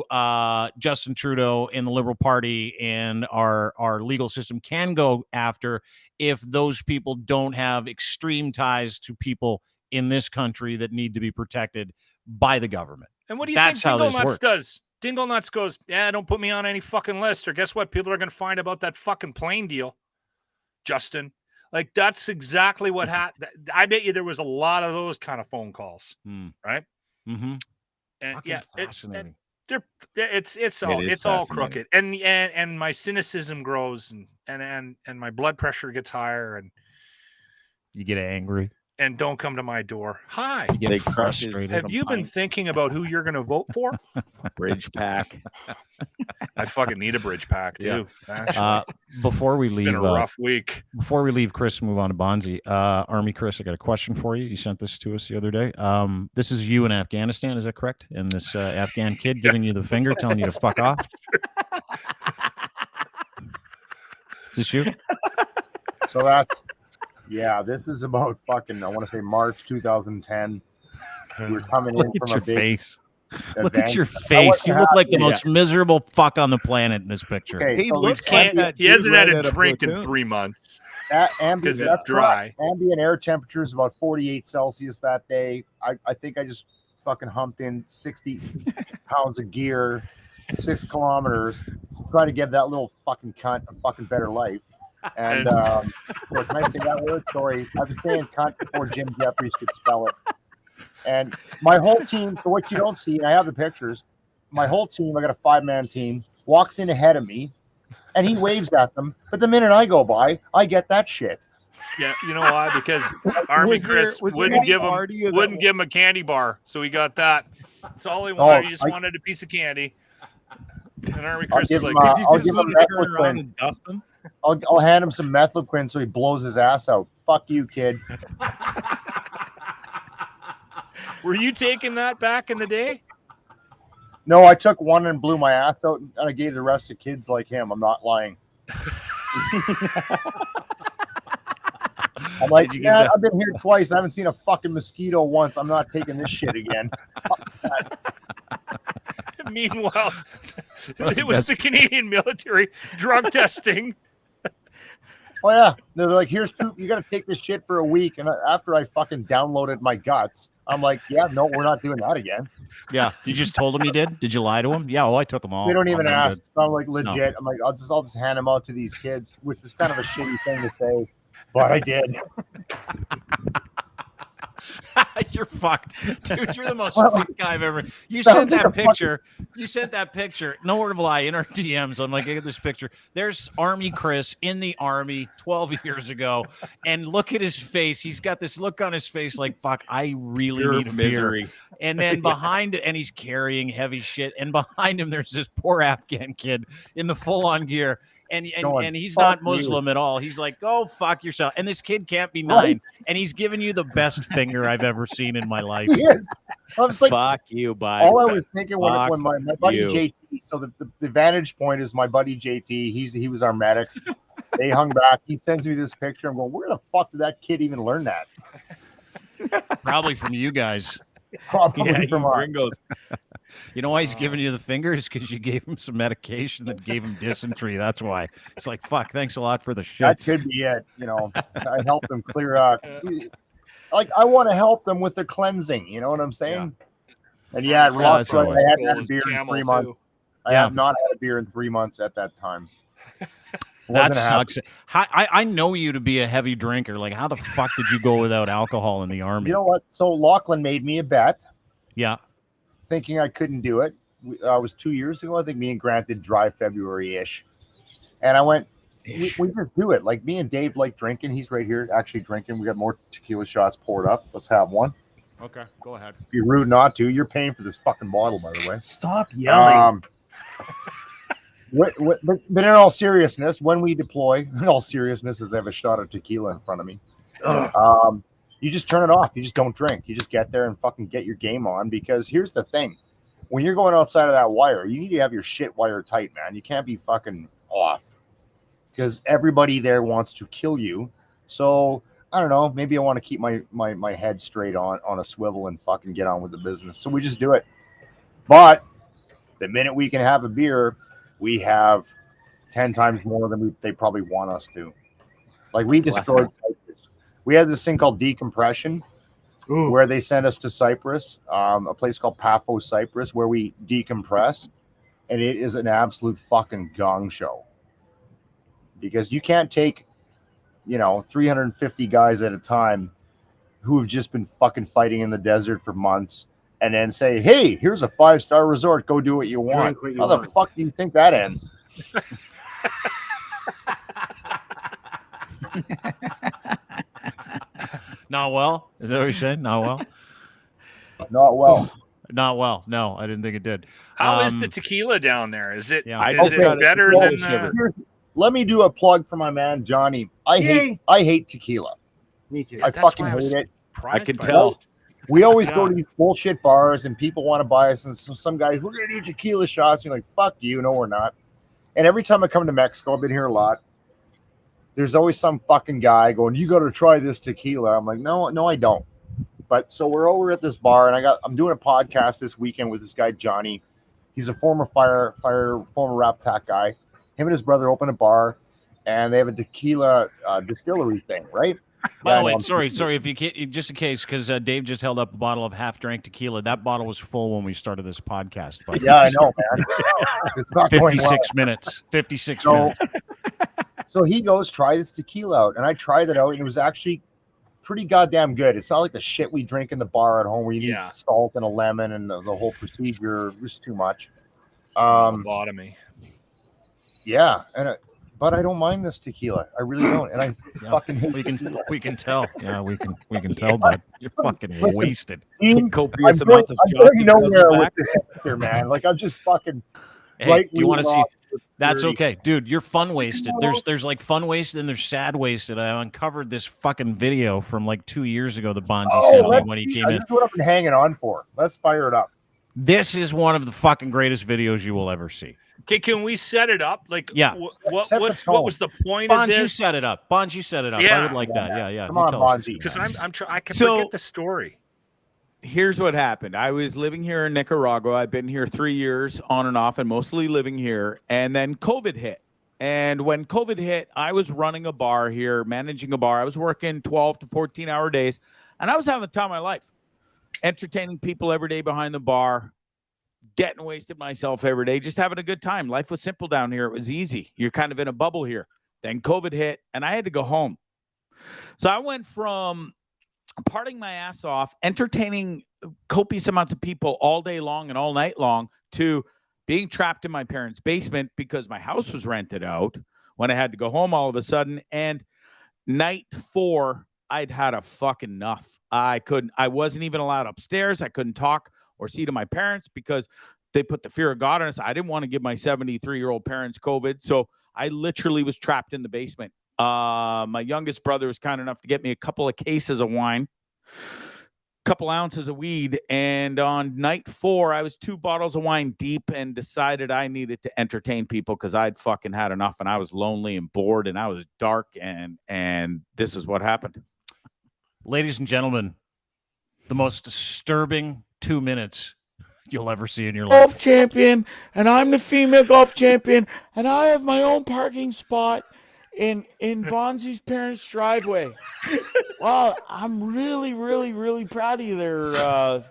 Justin Trudeau and the Liberal Party and our legal system can go after if those people don't have extreme ties to people in this country that need to be protected by the government. And what do you That's think how Dingle this Nuts works. does? Dingle Nuts goes, yeah, don't put me on any fucking list. Or guess what? People are going to find about that fucking plane deal, Justin. Like, that's exactly what happened. I bet you there was a lot of those kind of phone calls, right? Mm-hmm. And Fucking yeah, fascinating. it's all fascinating. crooked. And my cynicism grows and my blood pressure gets higher. And You get angry. and don't come to my door. Hi. You get They crush his- frustrated. Have you been thinking about who you're going to vote for? Bridge pack. I fucking need a bridge pack too. Actually. Before we It's leave, been a rough week. before we leave, Chris, move on to Bondzee. ArmyKris, I got a question for you. You sent this to us the other day. This is you in Afghanistan, is that correct? And this Afghan kid giving you the finger, telling you to fuck off. Is this you? So that's, yeah, this is about fucking, I want to say March 2010. We were coming in Look at from your a big face. event. Look at your face. You look like the most miserable fuck on the planet in this picture. Okay, He so looks we like that He hasn't dude had right a out of drink in Platoon. 3 months ambient, because it's that's dry. correct. Ambient air temperature is about 48 Celsius that day. I think I just fucking humped in 60 pounds of gear, 6 kilometers, trying to give that little fucking cunt a fucking better life. And so can I say that word? Sorry. I was saying cunt before Jim Jeffries could spell it. And my whole team, so what you don't see, and I have the pictures, my whole team, I got a 5-man team, walks in ahead of me, and he waves at them. But the minute I go by, I get that shit. Yeah, you know why? Because ArmyKris wouldn't give him a candy bar, so he got that. That's all he wanted. He just wanted a piece of candy. And ArmyKris is like, I'll give him methylquin. I'll hand him some methylquin so he blows his ass out. Fuck you, kid. were you taking that back in the day? No, I took one and blew my ass out, and I gave the rest to kids like him. I'm not lying. I'm like, yeah, I've been here twice. I haven't seen a fucking mosquito once. I'm not taking this shit again. Meanwhile, it was the Canadian military drug testing. Oh yeah, they're like, here's 2. You got to take this shit for a week. And after I fucking downloaded my guts, I'm like, yeah, no, we're not doing that again. Yeah, you just told him you did. Did you lie to him? Yeah, well, I took them all. They don't even I'm ask. good. So I'm like, legit. I'm like, I'll just hand them out to these kids, which is kind of a shitty thing to say, but I did. You're fucked, dude. You're the most fucked guy I've ever. You sent that picture. You sent that picture. No word of a lie in our DMs. I'm like, look at this picture. There's ArmyKris in the army 12 years ago, and look at his face. He's got this look on his face like, fuck, I really need a beer. And then behind it, and he's carrying heavy shit. And behind him, there's this poor Afghan kid in the full-on gear. And he's not Muslim at all. He's like, go fuck yourself. And this kid can't be 9. And he's giving you the best finger I've ever seen in my life. He is. I was like, fuck you, buddy. all I was thinking when my buddy you. JT, so the vantage point is my buddy JT. He was our medic. They hung back. He sends me this picture. I'm going, where the fuck did that kid even learn that? Probably from you guys. Probably from our gringos. You know why he's giving you the fingers? Because you gave him some medication that gave him dysentery. That's why. It's like, fuck, thanks a lot for the shit. That could be it. You know, I helped them clear out. Like, I want to help them with the cleansing. You know what I'm saying? And yeah, that's I always hadn't had a beer in 3 months. I have not had a beer in 3 months at that time. That sucks. I know you to be a heavy drinker. Like, how the fuck did you go without alcohol in the army? You know what? So Lachlan made me a bet. Yeah. Thinking I couldn't do it. It was 2 years ago. I think me and Grant did dry February-ish. And I went, we just do it. Like, me and Dave like drinking. He's right here actually drinking. We got more tequila shots poured up. Let's have one. Okay, go ahead. Be rude not to. You're paying for this fucking bottle, by the way. Stop yelling. But in all seriousness, when we deploy, in all seriousness, as I have a shot of tequila in front of me, you just turn it off. You just don't drink. You just get there and fucking get your game on. Because here's the thing. When you're going outside of that wire, you need to have your shit wire tight, man. You can't be fucking off. Because everybody there wants to kill you. So, I don't know. Maybe I want to keep my head straight on a swivel and fucking get on with the business. So we just do it. But the minute we can have a beer, we have 10 times more than they probably want us to. Like, we destroyed Cyprus. We had this thing called decompression, where they sent us to Cyprus, a place called Paphos, Cyprus, where we decompress, and it is an absolute fucking gong show. Because you can't take, 350 guys at a time who have just been fucking fighting in the desert for months and then say, hey, here's a 5-star resort. Go do what you want. How the fuck do you think that ends? Not well? Is that what you're saying? Not well? Not well. Not well. No, I didn't think it did. How is the tequila down there? Is it Yeah. is Okay, it better so than let me do a plug for my man Johnny. I hate tequila. Me too. I That's fucking why I was hate it. I can by tell. this. We always go to these bullshit bars and people want to buy us, and some guys, we're gonna do tequila shots. You're like, fuck you, no, we're not. And every time I come to Mexico, I've been here a lot. There's always some fucking guy going, "You got to try this tequila." I'm like, no, I don't. But so we're over at this bar, and I'm doing a podcast this weekend with this guy Johnny. He's a former former rap tack guy. Him and his brother open a bar, and they have a tequila distillery thing, right? By the way, no, sorry, if you can't, just in case, because Dave just held up a bottle of half-drank tequila. That bottle was full when we started this podcast. But Yeah, I know, man. It's not going well. 56 minutes. 56 minutes. So he goes, try this tequila out. And I tried it out, and it was actually pretty goddamn good. It's not like the shit we drink in the bar at home where you need salt and a lemon and the whole procedure. It was too much. Lobotomy. Yeah, but I don't mind this tequila. I really don't. And I fucking hate tequila. We can tell. Yeah, we can tell, bud. You're fucking wasted. Copious amounts of I'm going nowhere with this here, man. Like, I'm just fucking. Hey, do you want to see? That's okay, dude. You're fun wasted. There's like fun wasted and there's sad wasted. I uncovered this fucking video from like 2 years ago. The Bondzee sent me when he came in. That's what I've been hanging on for. Let's fire it up. This is one of the fucking greatest videos you will ever see. Okay, can we set it up? Like, yeah. What was the point of this? You set it up. Bonds, you set it up. Yeah. I would like that. Yeah. Come on, Bondzee. Because I can forget the story. Here's what happened. I was living here in Nicaragua. I've been here 3 years on and off and mostly living here. And then COVID hit. And when COVID hit, I was running a bar here, managing a bar. I was working 12 to 14-hour days. And I was having the time of my life, entertaining people every day behind the bar, getting wasted myself every day, just having a good time. Life was simple down here. It was easy. You're kind of in a bubble here. Then COVID hit, and I had to go home. So I went from partying my ass off, entertaining copious amounts of people all day long and all night long, to being trapped in my parents' basement because my house was rented out when I had to go home all of a sudden. And night 4, I'd had a fucking enough. I wasn't even allowed upstairs. I couldn't talk or see to my parents because they put the fear of God on us. I didn't want to give my 73-year-old parents COVID. So I literally was trapped in the basement. My youngest brother was kind enough to get me a couple of cases of wine, a couple ounces of weed. And on night 4, I was 2 bottles of wine deep and decided I needed to entertain people because I'd fucking had enough and I was lonely and bored and I was dark. And this is what happened. Ladies and gentlemen, the most disturbing 2 minutes you'll ever see in your life. Golf champion, and I'm the female golf champion, and I have my own parking spot in Bondzee's parents' driveway. Wow, I'm really, really, really proud of you there.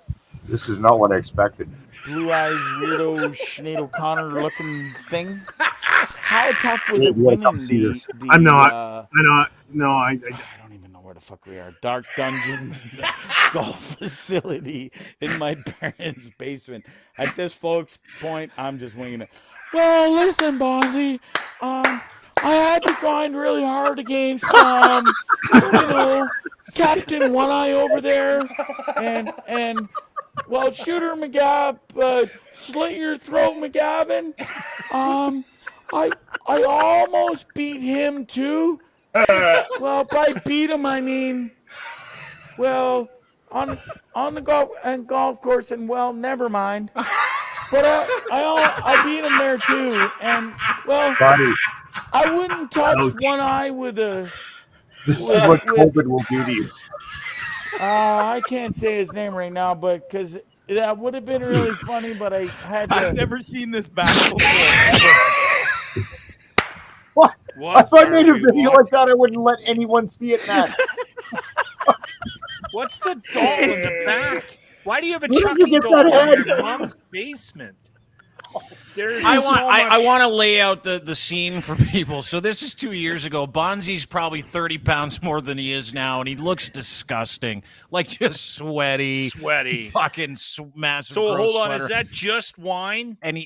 This is not what I expected. Blue eyes, weirdo, Sinead O'Connor looking thing. How tough was it winning the I'm not. I don't even know where the fuck we are. Dark dungeon golf facility in my parents' basement. At this folks point, I'm just winging it. Well, listen, Bondzee, I had to grind really hard against Captain One Eye over there, and well, Shooter McGav, slit your throat, McGavin. I almost beat him too. Well, by beat him, I mean, well, on the golf course, and well, never mind. But I beat him there too, and well, Buddy, I wouldn't touch One Eye with a. this is what COVID will do to you. I can't say his name right now, but because that would have been really funny, but I had to. I've never seen this battle before. If I made a video like that, I wouldn't let anyone see it, man. What's the doll in the back? Why do you have a Where did Chucky you get doll that in head? your mom's basement? I want to lay out the scene for people. So this is 2 years ago. Bondzee's probably 30 pounds more than he is now, and he looks disgusting, like just sweaty, fucking massive. So gross hold on, sweater. is that just wine? And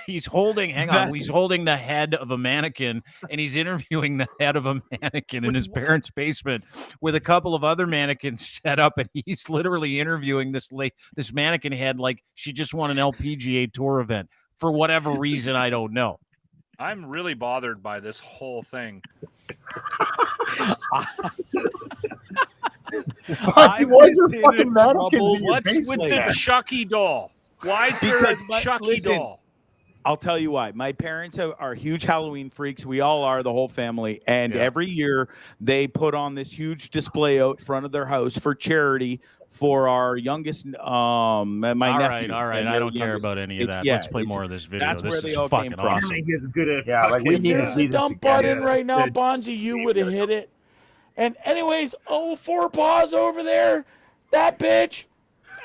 he's holding. Hang on, he's holding the head of a mannequin, and he's interviewing the head of a mannequin in his parents' basement with a couple of other mannequins set up, and he's literally interviewing this mannequin head like she just won an LPGA tour event. For whatever reason, I don't know. I'm really bothered by this whole thing. Why is there fucking mannequins in your What's basement? with the Chucky doll? Why is there a Chucky doll? I'll tell you why. My parents are huge Halloween freaks. We all are, the whole family. And every year they put on this huge display out front of their house for charity for our youngest, nephew. All right. I don't care about any of that. Let's play more of this video. That's this where they is all fucking came from. awesome. Like we need to see this dump butt again. in right now, Bondzee, you would have hit it. And anyways, four paws over there. That bitch,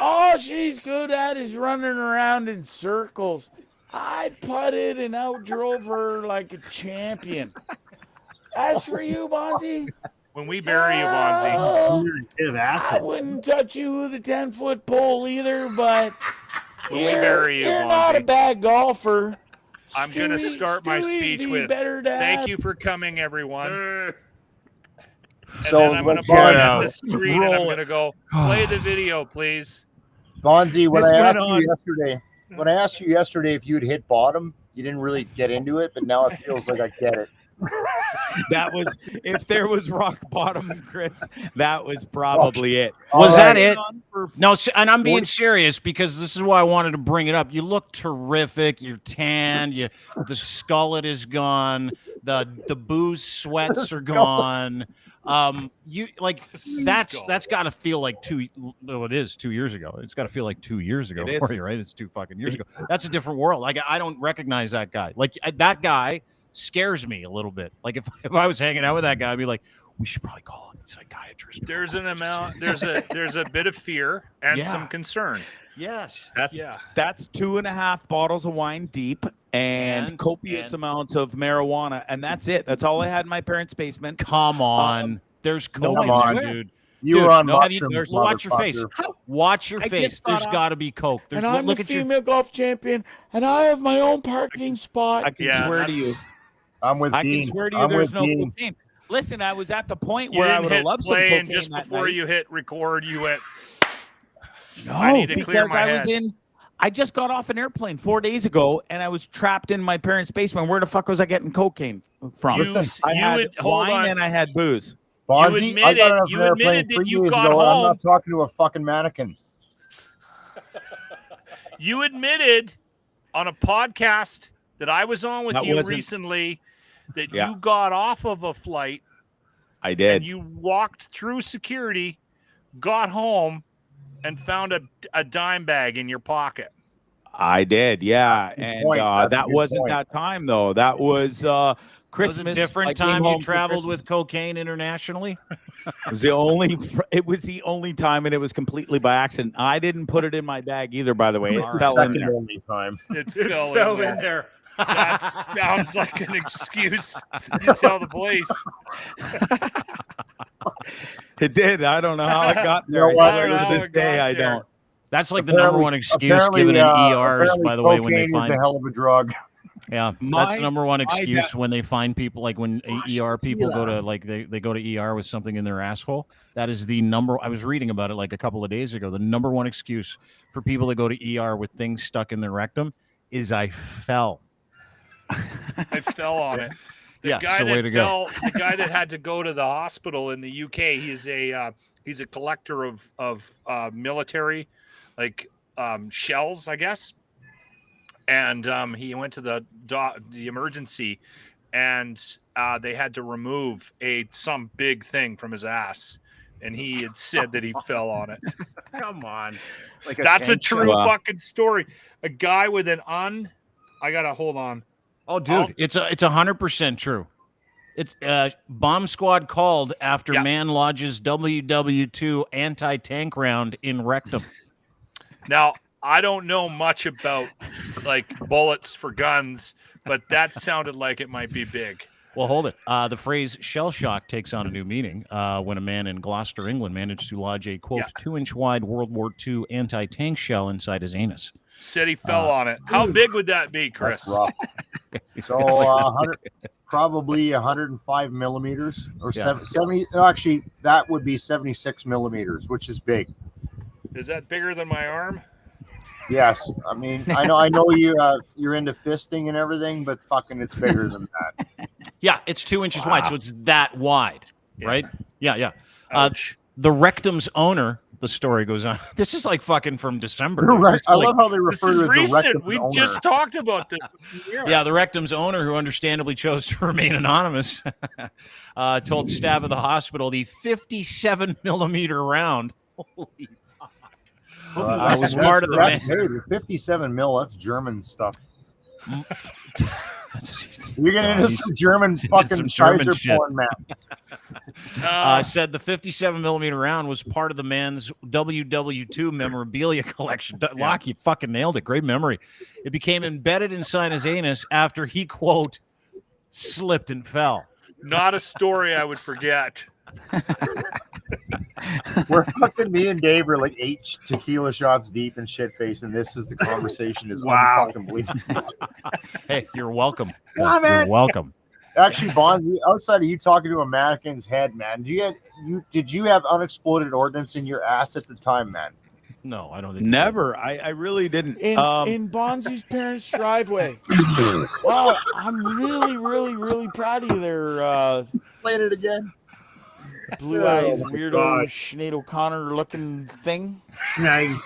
all she's good at is running around in circles. I putted and outdrove her like a champion. As for you, Bondzee, When we bury you, Bondzee, I wouldn't touch you with a 10-foot pole either, but when we bury you, you're not a Bondzee, bad golfer. I'm going to start my speech with, thank you for coming, everyone. And So then I'm going to let's put get it it on the out. screen and I'm going to go, play the video, please. Bondzee, when This I went asked on- you yesterday, if you'd hit bottom, you didn't really get into it, but now it feels like I get it. That was, if there was rock bottom, Chris, that was probably it. Was that Alright. it? No, and I'm being serious because this is why I wanted to bring it up. You look terrific. You're tan. The skullet is gone. The booze sweats are gone. You like that's got to feel like it is 2 years ago. It's got to feel like 2 years ago It for is. you, right? It's 2 fucking years ago. That's a different world. Like I don't recognize that guy. Like that guy scares me a little bit. Like if I was hanging out with that guy, I'd be like, we should probably call a psychiatrist. There's an amount, there's a bit of fear and some concern. Yes. That's 2.5 bottles of wine deep and copious amounts of marijuana, and that's it. That's all I had in my parents' basement. Come on. There's no, coke, I in there, swear. dude. You Dude, were on no, have you- mushrooms, watch your face. motherfucker. Watch your I face. just There's got got to be coke. There's And I'm look the at you. female golf champion, and I have my own parking spot. I can Yeah, swear to you. that's- I'm with I Dean. can swear to you, I'm there's with no Dean. cocaine. Listen, I was at the point You where I didn't would have hit loved some play, cocaine and just that before night. you hit record, you went, No, I need to clear because my I was head. in. I just got off an airplane 4 days ago, and I was trapped in my parents' basement. Where the fuck was I getting cocaine from? I had hold wine on. and I had booze. Bondzee, I admitted- got off you an airplane admitted that 3 you years got ago, and I'm home. not talking to a fucking mannequin. You admitted on a podcast that I was on with That you wasn't- recently that Yeah. you got off of a flight I and did. you walked through security, got home, and found a dime bag in your pocket. I did. Yeah, That's a good and point. That's a that good wasn't point. that time though. That was Christmas. Was it a different I came time you home for traveled Christmas. with cocaine internationally? It was the only. It was the only time, and it was completely by accident. I didn't put it in my bag either. By the way, it All right. fell in Second there. only time. It fell in there. That sounds like an excuse. You tell the police. It did. I don't know how it got You there. know what? I I don't know swear how to this it got day, I there. don't. That's like the number one excuse given in ERs, by the way, when they cocaine is find a hell of a drug. Yeah, that's My- the number one my excuse when they find people, like when ER people go yeah. to like they go to ER with something in their asshole. That is the number. I was reading about it like a couple of days ago. The number one excuse for people to go to ER with things stuck in their rectum is I fell. I fell on it. The Yeah, guy so way that to go. fell, the guy that had to go to the hospital in the UK, he's a collector of military, like shells, I guess. And he went to the emergency, and they had to remove some big thing from his ass, and he had said that he fell on it. Come on. Like That's a tank true Wow. fucking story. A guy with I gotta hold on. Oh, dude, it's 100% true. It's bomb squad called after Yeah. man lodges WW2 anti-tank round in rectum. Now, I don't know much about like bullets for guns, but that sounded like it might be big. Well, hold it. The phrase shell shock takes on a new meaning when a man in Gloucester, England, managed to lodge a, quote, 2-inch wide World War II anti-tank shell inside his anus. Said he fell on it. How big would that be, Chris? That's rough. So probably 105 millimeters or 70. No, actually, that would be 76 millimeters, which is big. Is that bigger than my arm? Yes, I mean, I know you're into fisting and everything, but fucking, it's bigger than that. Yeah, it's 2 inches wide, so it's that wide, right? Yeah. Ouch. The rectum's owner. The story goes on. This is like fucking from December. I love how they refer This to is it as the recent. rectum We owner. just talked about this. Yeah, the rectum's owner, who understandably chose to remain anonymous, told staff of the hospital the 57 millimeter round. Holy fuck! Was part of the man. Hey, the 57 mil. That's German stuff. You're getting into some German fucking Kaiser porn, man. Said the 57 millimeter round was part of the man's WW2 memorabilia collection. Locke, you fucking nailed it. Great memory. It became embedded inside his anus after he, quote, slipped and fell. Not a story I would forget. We're fucking, me and Dave are like 8 tequila shots deep and shit face, and this is the conversation. Is Wow. Unbelievable. Hey, you're welcome. Yeah, man. You're welcome. Actually, Bondzee, outside of you talking to a mannequin's head, man, did you have unexploded ordnance in your ass at the time, man? No, I don't think Never. I really didn't. In Bonzee's parents' driveway. Wow, I'm really, really, really proud of you there, Played it again. blue eyes, Oh my weirdo God. Sinead O'Connor looking thing. Nice.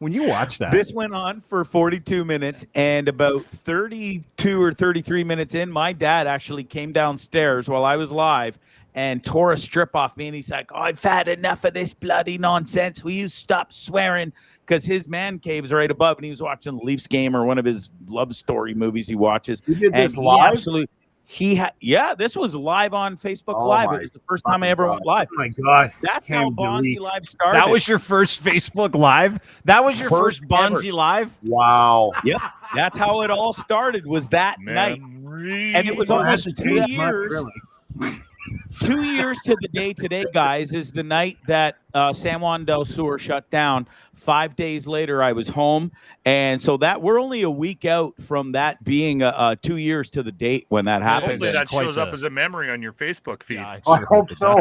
When you watch that, This went on for 42 minutes, and about 32 or 33 minutes in, my dad actually came downstairs while I was live and tore a strip off me, and he's like, "Oh, I've had enough of this bloody nonsense. Will you stop swearing?" Because his man cave's right above, and he was watching the Leafs game or one of his love story movies he watches. You did this And live? This was live on Facebook Oh Live. my It was the first time I ever went live. Oh my God. That's how Can't Bondzee believe- Live started. that was your first Facebook Live? That was your first Bondzee Live? Wow. Yep, that's how it all started. Was that night, and it was Well, almost hasn't 2 changed much, years. really. 2 years to the day today, guys, is the night that San Juan del Sur shut down. 5 days later, I was home, and so that we're only a week out from that being 2 years to the date when that happened. Hopefully that Quite shows up the- as a memory on your Facebook feed. Yeah, I hope so.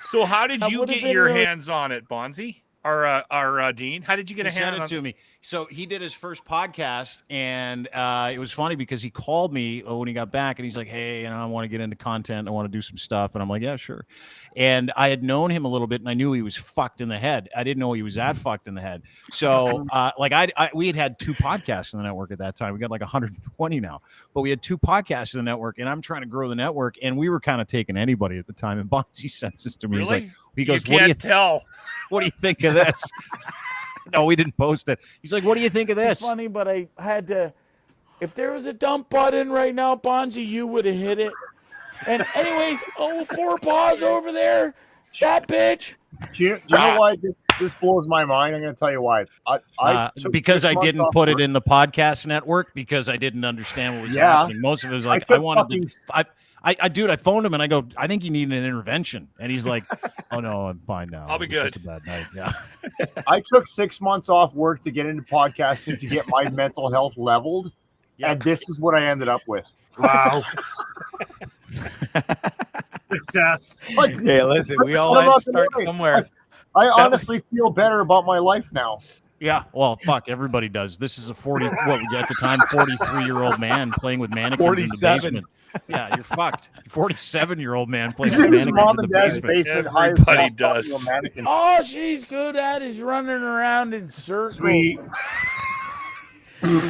So how did That you would've get been your really- hands on it, Bondzee? Or Dean? How did you get a He hand sent on it to me. So he did his first podcast, and it was funny because he called me when he got back, and he's like, "Hey, I want to get into content. I want to do some stuff." And I'm like, "Yeah, sure." And I had known him a little bit, and I knew he was fucked in the head. I didn't know he was that fucked in the head. So, we had 2 podcasts in the network at that time. We got like 120 now, but we had 2 podcasts in the network, and I'm trying to grow the network, and we were kind of taking anybody at the time. And Bondzee sends this to me. He's Really? like, he goes, you "What do you can't tell. What do you think of this?" No, we didn't post it. He's like, "What do you think of It's this?" funny, but I had to. If there was a dump button right now, Bondzee, you would have hit it. And anyways, 4 paws over there. That bitch. Do you know why this blows my mind? I'm going to tell you why. I took because 6 I months didn't off put work. it in the podcast network because I didn't understand what was Yeah. happening. Most of it was like, took I wanted fucking- to. I phoned him and I go, "I think you need an intervention," and he's like, "Oh no, I'm fine now. I'll be It was good." Just a bad night." Yeah. I took 6 months off work to get into podcasting to get my mental health leveled, and this is what I ended up with. Wow. Success. Like, Hey, listen, we all what have about to start tonight? somewhere. I honestly feel better about my life now. Yeah. Well, fuck, everybody does. This is a 40, what at the time, 43-year-old man playing with mannequins in the 47. basement. Yeah, you're fucked. 47-year-old man playing He's with in his mannequins mom in and the dad's basement. basement. high as Everybody fuck, does. talking to a mannequin. All she's good at is running around in circles. Sweet.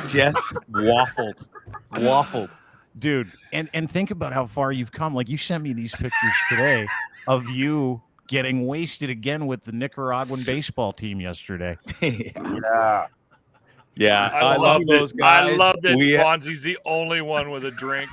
Just waffled. Dude, and think about how far you've come. Like, you sent me these pictures today of you getting wasted again with the Nicaraguan baseball team yesterday. Yeah. Yeah, I love love those that. guys. I love that We- Bonzee's the only one with a drink.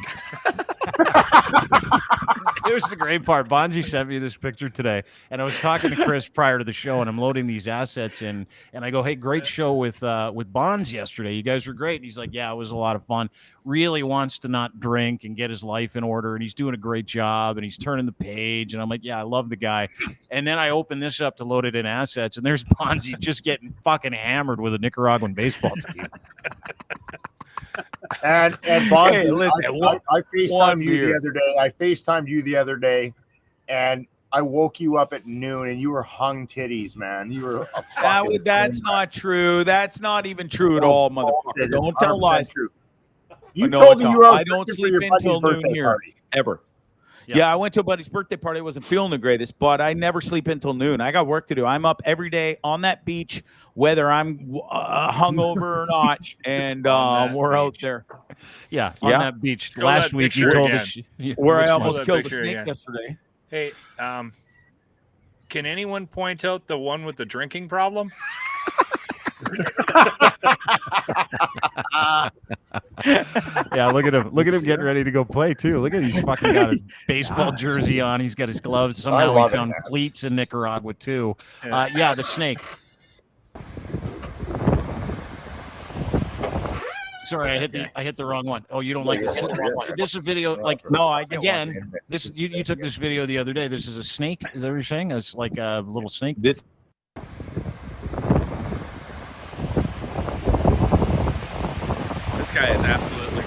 It was the great part. Bondzee sent me this picture today, and I was talking to Chris prior to the show, and I'm loading these assets in, and I go, "Hey, great show with Bonds yesterday. You guys were great." And he's like, "Yeah, it was a lot of fun. Really wants to not drink and get his life in order, and he's doing a great job, and he's turning the page." And I'm like, "Yeah, I love the guy." And then I open this up to load it in assets, and there's Bondzee just getting fucking hammered with a Nicaraguan baseball team. And Bondzee, Hey, listen, I FaceTimed you the other day. I FaceTimed you the other day, and I woke you up at noon, and you were hung titties, man. You were a fucking That's not true. That's not even true at all, motherfucker. Don't tell 100% lies. true. You No, told it's me not. you were out I don't drinking for sleep your buddy's until noon birthday here. party. Ever. Yeah. Yeah, I went to a buddy's birthday party. I wasn't feeling the greatest, but I never sleep until noon. I got work to do. I'm up every day on that beach, whether I'm hungover or not, and we're out there. Yeah, on that beach. Show Last that week you picture told again. us Where I which one? almost that killed a picture snake again. yesterday. Hey, can anyone point out the one with the drinking problem? Yeah, look at him. Look at him getting ready to go play too. Look at he's fucking got a baseball jersey on. He's got his gloves. Somehow love he it, found man. cleats in Nicaragua too. Yeah. Yeah, the snake. Sorry, I hit the wrong one. Oh, you don't like this? This is a video like No, I get again. This you took this video the other day. This is a snake. Is that what you're saying? It's like a little snake. This guy is absolutely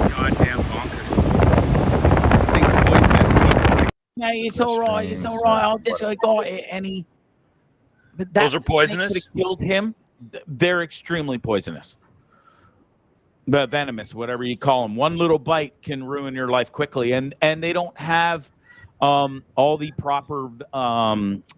goddamn bonkers. Yeah, it's all right. It's all right. I'll just got it. Any. But Those are poisonous? That killed him. They're extremely poisonous. But venomous, whatever you call them. One little bite can ruin your life quickly, and they don't have all the proper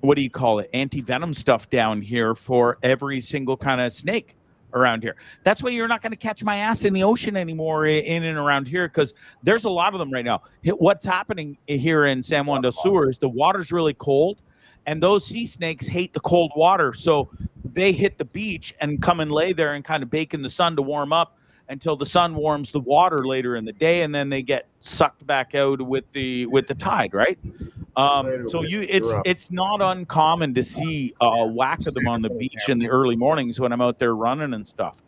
what do you call it, anti-venom stuff down here for every single kind of snake around here. That's why you're not going to catch my ass in the ocean anymore in and around here, because there's a lot of them right now. What's happening here in San Juan del Sur is the water's really cold, and those sea snakes hate the cold water, so they hit the beach and come and lay there and kind of bake in the sun to warm up until the sun warms the water later in the day, and then they get sucked back out with the tide, right? So it's not uncommon to see a whack of them on the beach in the early mornings when I'm out there running and stuff.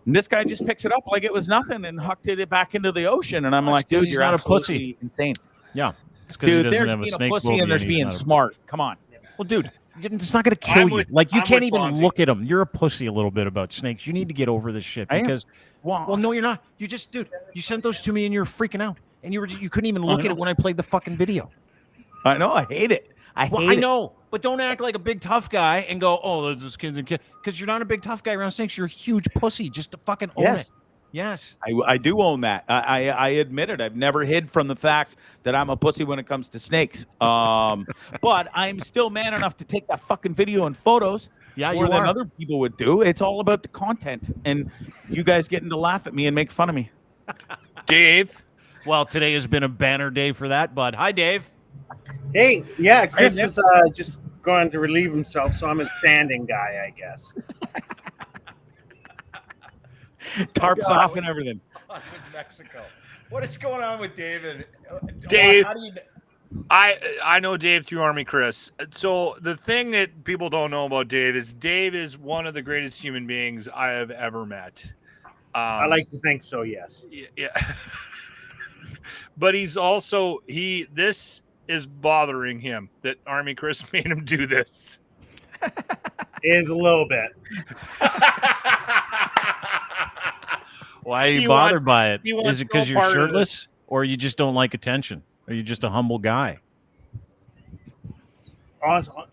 And this guy just picks it up like it was nothing and hucked it back into the ocean, and I'm like, dude, he's you're not a absolutely pussy. insane. Yeah, it's because he Dude, doesn't there's have a being snake a pussy phobia and there's he's being not a- smart. Come on. Well, dude, it's not going to kill I'm you. with- Like you I'm can't with even Bondzee. look at him. You're a pussy a little bit about snakes. You need to get over this shit I am. because. Well, no, you're not. You just, dude, you sent those to me and you were freaking out, and you couldn't even look at it when I played the fucking video. I know. I hate it. I know, but don't act like a big tough guy and go, oh, those kids, because you're not a big tough guy around snakes. You're a huge pussy. Just to fucking own it. Yes. I do own that. I admit it. I've never hid from the fact that I'm a pussy when it comes to snakes. But I'm still man enough to take that fucking video and photos Yeah, more you than are. other people would do. It's all about the content, and you guys getting to laugh at me and make fun of me. Dave, Well, today has been a banner day for that, bud. Hi, Dave. Hey, yeah, Chris Hey, is just going to relieve himself, so I'm a standing guy, I guess. Tarps off and everything. With Mexico. What is going on with David? Dave. How do you... I know Dave through ArmyKris. So the thing that people don't know about Dave is one of the greatest human beings I have ever met. I like to think so, yes. Yeah. But he's also this is bothering him that ArmyKris made him do this. Is a little bit. Why are you He bothered wants- by it? he wants Is it no because you're part of shirtless, or you just don't like attention? Are you just a humble guy?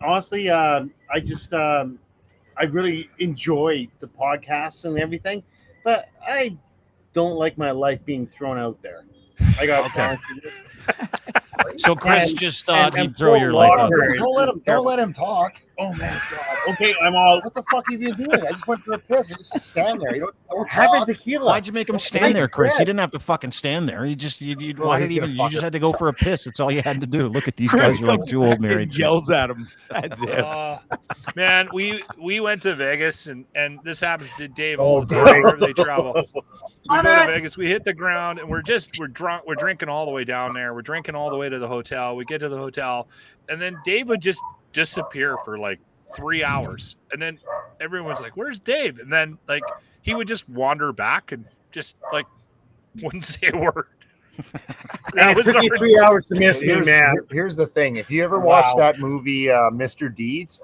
Honestly, I really enjoy the podcasts and everything, but I don't like my life being thrown out there. I got Okay. So Chris And- just thought and he'd throw your life out there. Don't let him talk. Oh my god! Okay, I'm all What the fuck have you doing? I just went for a piss. You just stand there. You don't have a talk. tequila. Why'd you make him stand there, Chris? You didn't have to fucking stand there. You just Well, why he's did gonna you fuck just it. had to go for a piss. That's all you had to do. Look at these guys are like two old married chicks. Yells at him. That's it. Man, we went to Vegas and this happens to Dave Oh, all the time great. wherever they travel. We go to Vegas. We hit the ground, and we're drunk. We're drinking all the way down there. We're drinking all the way to the hotel. We get to the hotel, and then Dave would just disappear for like 3 hours, and then everyone's like, "Where's Dave?" And then like he would just wander back and just like wouldn't say a word. That was 3 hours to miss me, man. Here's the thing: if you ever watched that movie, Mr. Deeds,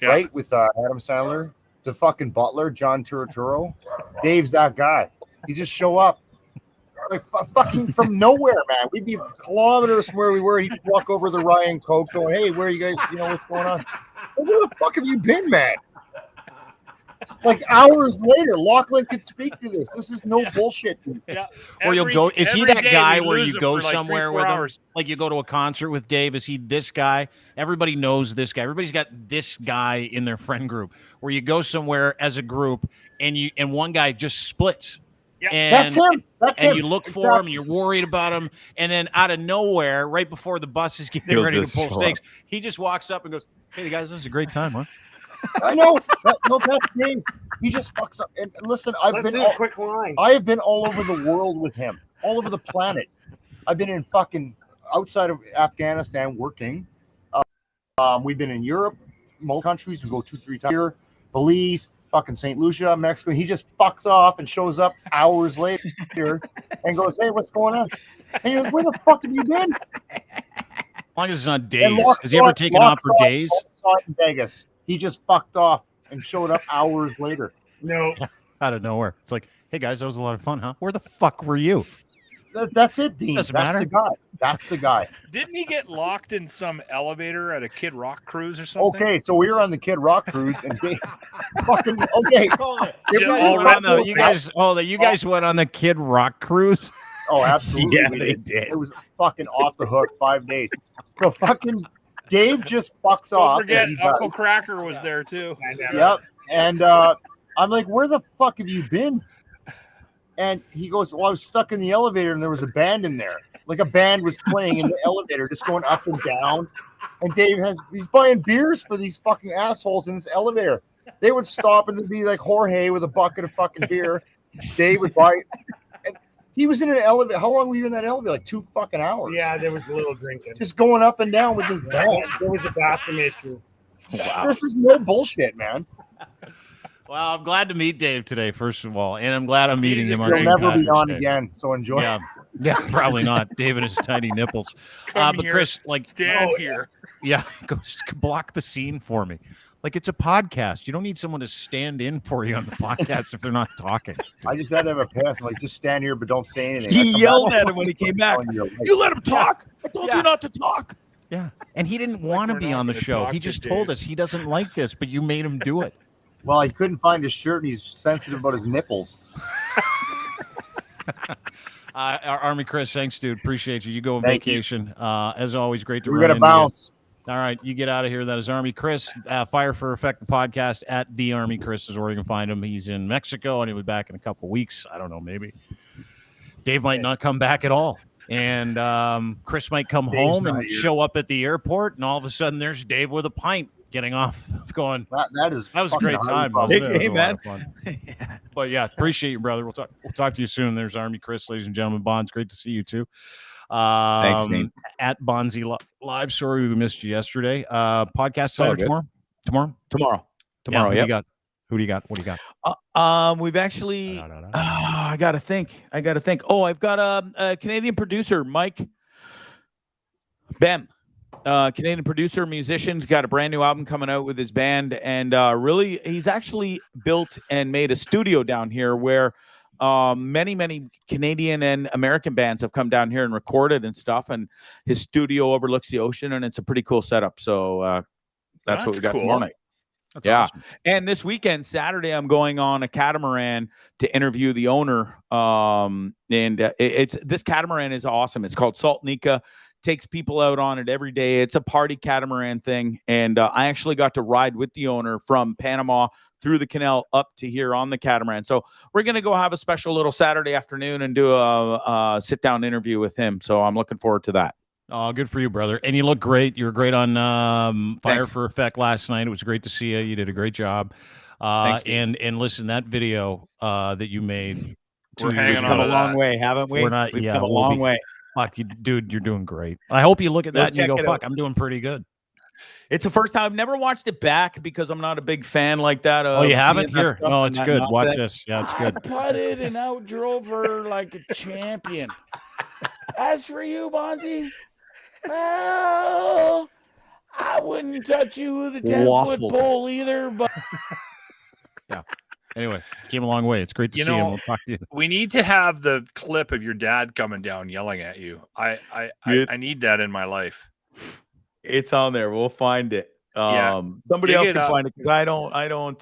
right, with Adam Sandler, the fucking butler, John Turturro, Dave's that guy. He just show up like fucking from nowhere, man. We'd be kilometers from where we were. He'd just walk over the Ryan Coke, going, "Hey, where are you guys? You know what's going on? Well, where the fuck have you been, man?" Like hours later, Lachlan could speak to this. This is no bullshit, dude. Yeah. Or you'll go. Is he that guy where you go like somewhere 3-4 with him? hours. Like you go to a concert with Dave? Is he this guy? Everybody knows this guy. Everybody's got this guy in their friend group. Where you go somewhere as a group, and one guy just splits. Yeah. And, That's him. That's him. And you look for him, and you're worried about him, and then out of nowhere, right before the bus is getting ready to pull stakes, he just walks up and goes, "Hey, guys, this was a great time, huh?" I know. That's Dave. He just fucks up. And listen, Let's do a quick line. I have been all over the world with him, all over the planet. I've been in fucking outside of Afghanistan working. We've been in Europe, most countries. We go 2-3 times a year. Belize, fucking St. Lucia, Mexico. He just fucks off and shows up hours later and goes, "Hey, what's going on?" And you're like, "Where the fuck have you been?" As long as it's not days. Has he ever taken off for days? Saw it in Vegas. He just fucked off and showed up hours later. No. Out of nowhere. It's like, "Hey, guys, that was a lot of fun, huh? Where the fuck were you?" That's it, Dean. Doesn't That's matter. the guy. That's the guy. Didn't he get locked in some elevator at a Kid Rock cruise or something? Okay, so we were on the Kid Rock cruise and they fucking okay. You guys went on the Kid Rock cruise? Oh, absolutely. Yeah, we they did. did. It was fucking off the hook 5 days. So fucking Dave just fucks Don't off. forget, as he does. Uncle Cracker was there too. Yep. And I'm like, "Where the fuck have you been?" And he goes, "Well, I was stuck in the elevator and there was a band in there. Like a band was playing in the elevator, just going up and down. And Dave he's buying beers for these fucking assholes in this elevator. They would stop and there'd be like Jorge with a bucket of fucking beer. Dave would buy it. And he was in an elevator. How long were you in that elevator? Like 2 fucking hours. Yeah, there was a little drinking. Just going up and down with his band. There was a bathroom issue. Wow. This is no bullshit, man. Well, I'm glad to meet Dave today, first of all, and I'm glad I'm meeting him on You'll St. never be Patrick's on Day. again. So enjoy. Yeah, probably not. Dave and his tiny nipples. Come But here, Chris, like, stand here. yeah, go block the scene for me. Like, it's a podcast. You don't need someone to stand in for you on the podcast if they're not talking. I just had to have a pass. I'm like, just stand here, but don't say anything. He I come yelled back, at him when he came back. on your "You let him talk. I told Yeah. you not to talk." Yeah, and he didn't Like want to we're be not on the gonna show. talk He to just Dave. told us he doesn't like this, but you made him do it. Well, he couldn't find his shirt, and he's sensitive about his nipples. ArmyKris, thanks, dude. Appreciate you. You go on Thank you. vacation. As always, great to We run got to into you. bounce. All right, you get out of here. That is ArmyKris. Fire for Effect, the podcast at the ArmyKris is where you can find him. He's in Mexico, and he'll be back in a couple weeks. I don't know, maybe. Dave might not come back at all. And Chris might come Dave's home not and here. show up at the airport, and all of a sudden there's Dave with a pint getting off, going, That was that was a fucking great highly time. probable. Wasn't it? Hey, It was a lot of man. fun. But yeah, appreciate you, brother. We'll talk to you soon. There's ArmyKris, ladies and gentlemen. Bonds, great to see you too. Thanks, Nate. At Bondzee Live. Sorry we missed you yesterday. Podcast tonight or good. tomorrow? Tomorrow. Tomorrow. Who Yeah. do you got? Who do you got? What do you got? We've actually. Da, da, da, da. I gotta think. Oh, I've got a Canadian producer, Mike Bem. Canadian producer, musician. He's got a brand new album coming out with his band, and really, he's actually built and made a studio down here where many Canadian and American bands have come down here and recorded and stuff. And his studio overlooks the ocean, and it's a pretty cool setup. So that's what we got cool. tomorrow night. That's Yeah. awesome. And this weekend, Saturday, I'm going on a catamaran to interview the owner. It's this catamaran is awesome. It's called Salt Nika. Takes people out on it every day. It's a party catamaran thing. And I actually got to ride with the owner from Panama through the canal up to here on the catamaran. So we're going to go have a special little Saturday afternoon and do a sit-down interview with him. So I'm looking forward to that. Oh, good for you, brother. And you look great. You were great on Fire Thanks. for Effect last night. It was great to see you. You did a great job. Thanks, Steve. and listen, that video that you made 2 We're years hanging We've ago. come on a to long that. way, haven't we? We're not. We've Yeah, come a we'll long be. way. Fuck you, dude. You're doing great. I hope you look at Go that and you check go, it "Fuck, out. I'm doing pretty good." It's the first time I've never watched it back because I'm not a big fan like that. Oh, you haven't? seeing that Here, stuff no, and it's that good. Watch nonsense. this. Yeah, it's I good. putted and outdrove her like a champion. As for you, Bondzee, well, I wouldn't touch you with a 10-foot Waffled. pole either, but Anyway, came a long way. It's great to You see him. know, We'll talk to you. We need to have the clip of your dad coming down yelling at you. I need that in my life. It's on there. We'll find it. Yeah. Somebody Dig else it can up. find it because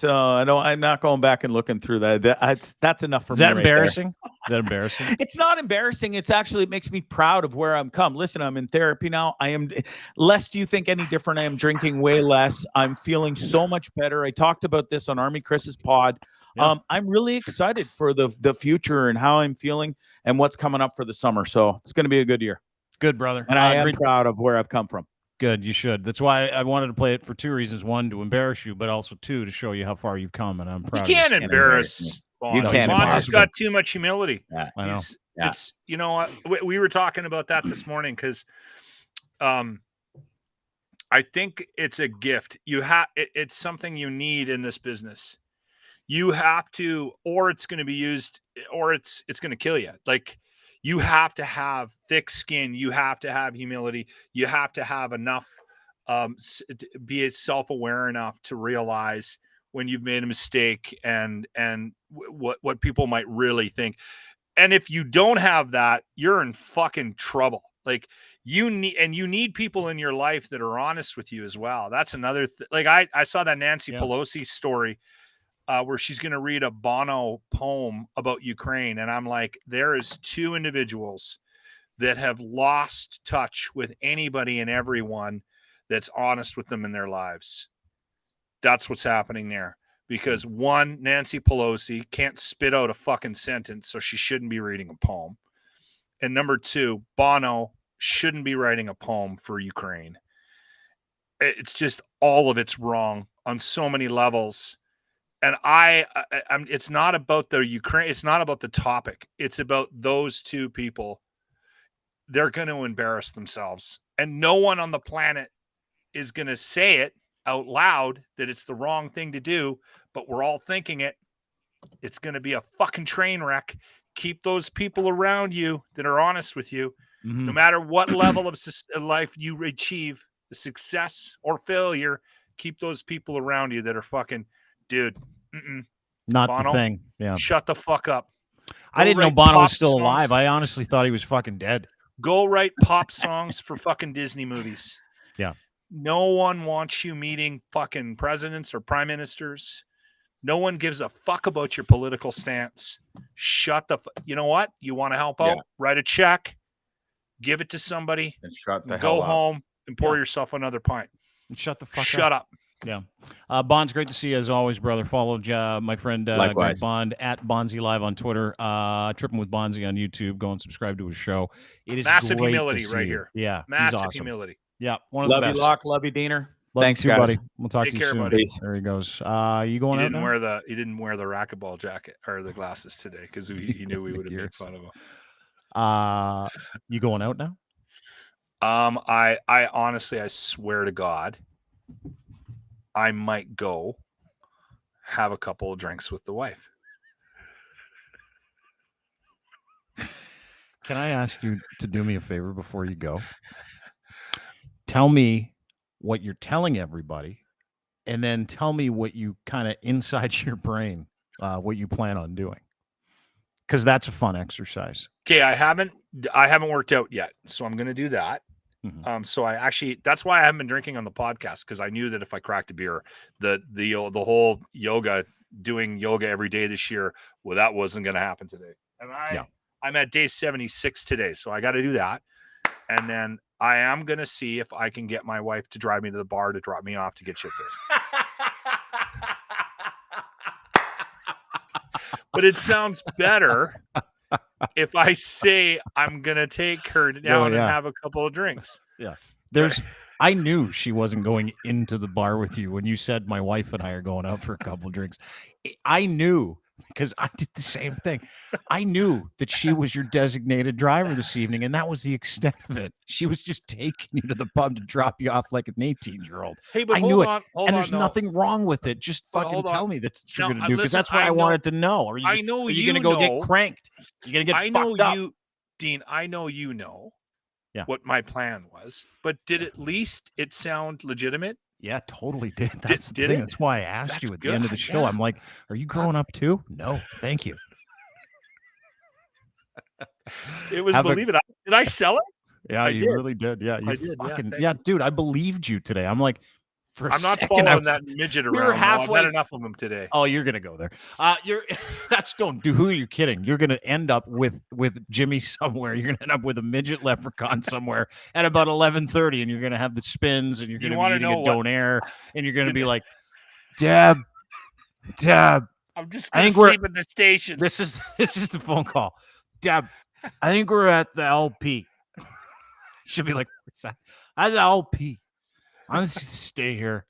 I'm not going back and looking through that. That's enough for Is me. that right there. embarrassing? Is that embarrassing? It's not embarrassing. It's actually, it makes me proud of where I'm come. Listen, I'm in therapy now. Lest you think any different, I am drinking way less. I'm feeling so much better. I talked about this on ArmyKris's pod. Yeah. I'm really excited for the future and how I'm feeling and what's coming up for the summer. So it's going to be a good year. Good, brother. And I am Great. proud of where I've come from. Good, you should. That's why I wanted to play it for 2 reasons. One, to embarrass you, but also two, to show you how far you've come. And I'm You proud. can't of you. embarrass Bonds. You can't Bonds has embarrass got too much humility. Yeah. I know. It's you know what, we were talking about that this morning because I think it's a gift. It's something you need in this business. You have to, or it's going to be used, or it's going to kill you. Like, you have to have thick skin. You have to have humility. You have to have enough, be self-aware enough to realize when you've made a mistake and what people might really think. And if you don't have that, you're in fucking trouble. Like, you need people in your life that are honest with you as well. That's another like I saw that Nancy Pelosi story where she's going to read a Bono poem about Ukraine. And I'm like, there is two individuals that have lost touch with anybody and everyone that's honest with them in their lives. That's what's happening there. Because one, Nancy Pelosi can't spit out a fucking sentence, so she shouldn't be reading a poem. And number two, Bono shouldn't be writing a poem for Ukraine. It's just all of it's wrong on so many levels. And I'm it's not about the Ukraine. It's not about the topic. It's about those two people. They're going to embarrass themselves. And no one on the planet is going to say it out loud that it's the wrong thing to do, but we're all thinking it. It's going to be a fucking train wreck. Keep those people around you that are honest with you. Mm-hmm. No matter what level of life you achieve, the success or failure, keep those people around you that are fucking, dude, Not Bono, the thing. Yeah. shut the fuck up. I didn't know write Bono was pop still songs. alive. I honestly thought he was fucking dead. Go write pop songs for fucking Disney movies. Yeah. No one wants you meeting fucking presidents or prime ministers. No one gives a fuck about your political stance. Shut the you know what? You want to help out? Write a check, give it to somebody, And shut the go hell up. home and pour yourself another pint. And shut the fuck up. Shut up. Yeah. Bonds, great to see you as always, brother. Follow my friend Greg Likewise. Bond at Bondzee Live on Twitter. Tripping with Bondzee on YouTube. Go and subscribe to his show. It is Massive great humility to see right you. here. Yeah. Massive he's awesome. humility. Yeah. One of the Love best. you, Locke. Love you, Diener. Love Thanks, you too, guys. buddy. We'll talk Take to you care, soon. buddy. There he goes. You going He out now? he didn't wear the racquetball jacket or the glasses today because he knew we would have made fun of him. You going out now? I honestly, I swear to God, I might go have a couple of drinks with the wife. Can I ask you to do me a favor before you go? Tell me what you're telling everybody, and then tell me what you kind of inside your brain, what you plan on doing. Because that's a fun exercise. Okay, I haven't worked out yet, so I'm going to do that. Mhm. So that's why I haven't been drinking on the podcast, because I knew that if I cracked a beer, the whole doing yoga every day this year, well, that wasn't going to happen today. And I'm at day 76 today, so I got to do that. And then I am going to see if I can get my wife to drive me to the bar to drop me off to get shit-faced. But it sounds better if I say I'm going to take her down and have a couple of drinks. Yeah. I knew she wasn't going into the bar with you when you said my wife and I are going out for a couple of drinks. I knew because I did the same thing. I knew that she was your designated driver this evening, and that was the extent of it. She was just taking you to the pub to drop you off like an 18-year-old. Hey, but I knew it, hold and on, there's no. nothing wrong with it. Just But fucking hold on. tell me that's what you're No, gonna do, because listen, that's what I I know- wanted to know. Are you, I know are you you gonna go know. get cranked? You're gonna get I know fucked up. you, Dean. I know you know. Yeah. What my plan was, but did at least it sound legitimate? Yeah, totally did. That's the did thing. it? That's why I asked That's you at the end of the good, show. yeah. I'm like, are you growing up too? No, thank you. It was Have a- believe it. Did I sell it? Yeah, I you did. really did. Yeah, you I did, yeah, fucking thank you. dude. I believed you today. I'm like, for a I'm not second, I following was- that midget we around. were no, I've halfway- had enough of them today. Oh, you're gonna go there. You're that's don't do. Who are you kidding? You're gonna end up with Jimmy somewhere. You're gonna end up with a midget leprechaun somewhere at about 11:30, and you're gonna have the spins, and you're You gonna wanna be eating know a what- donair, and you're gonna be like, Deb. I'm just I gonna think we're- sleep at the station. This is the phone call. Deb, I think we're at the LP. She'll be like, what's that? At the LP. I'm just gonna stay here.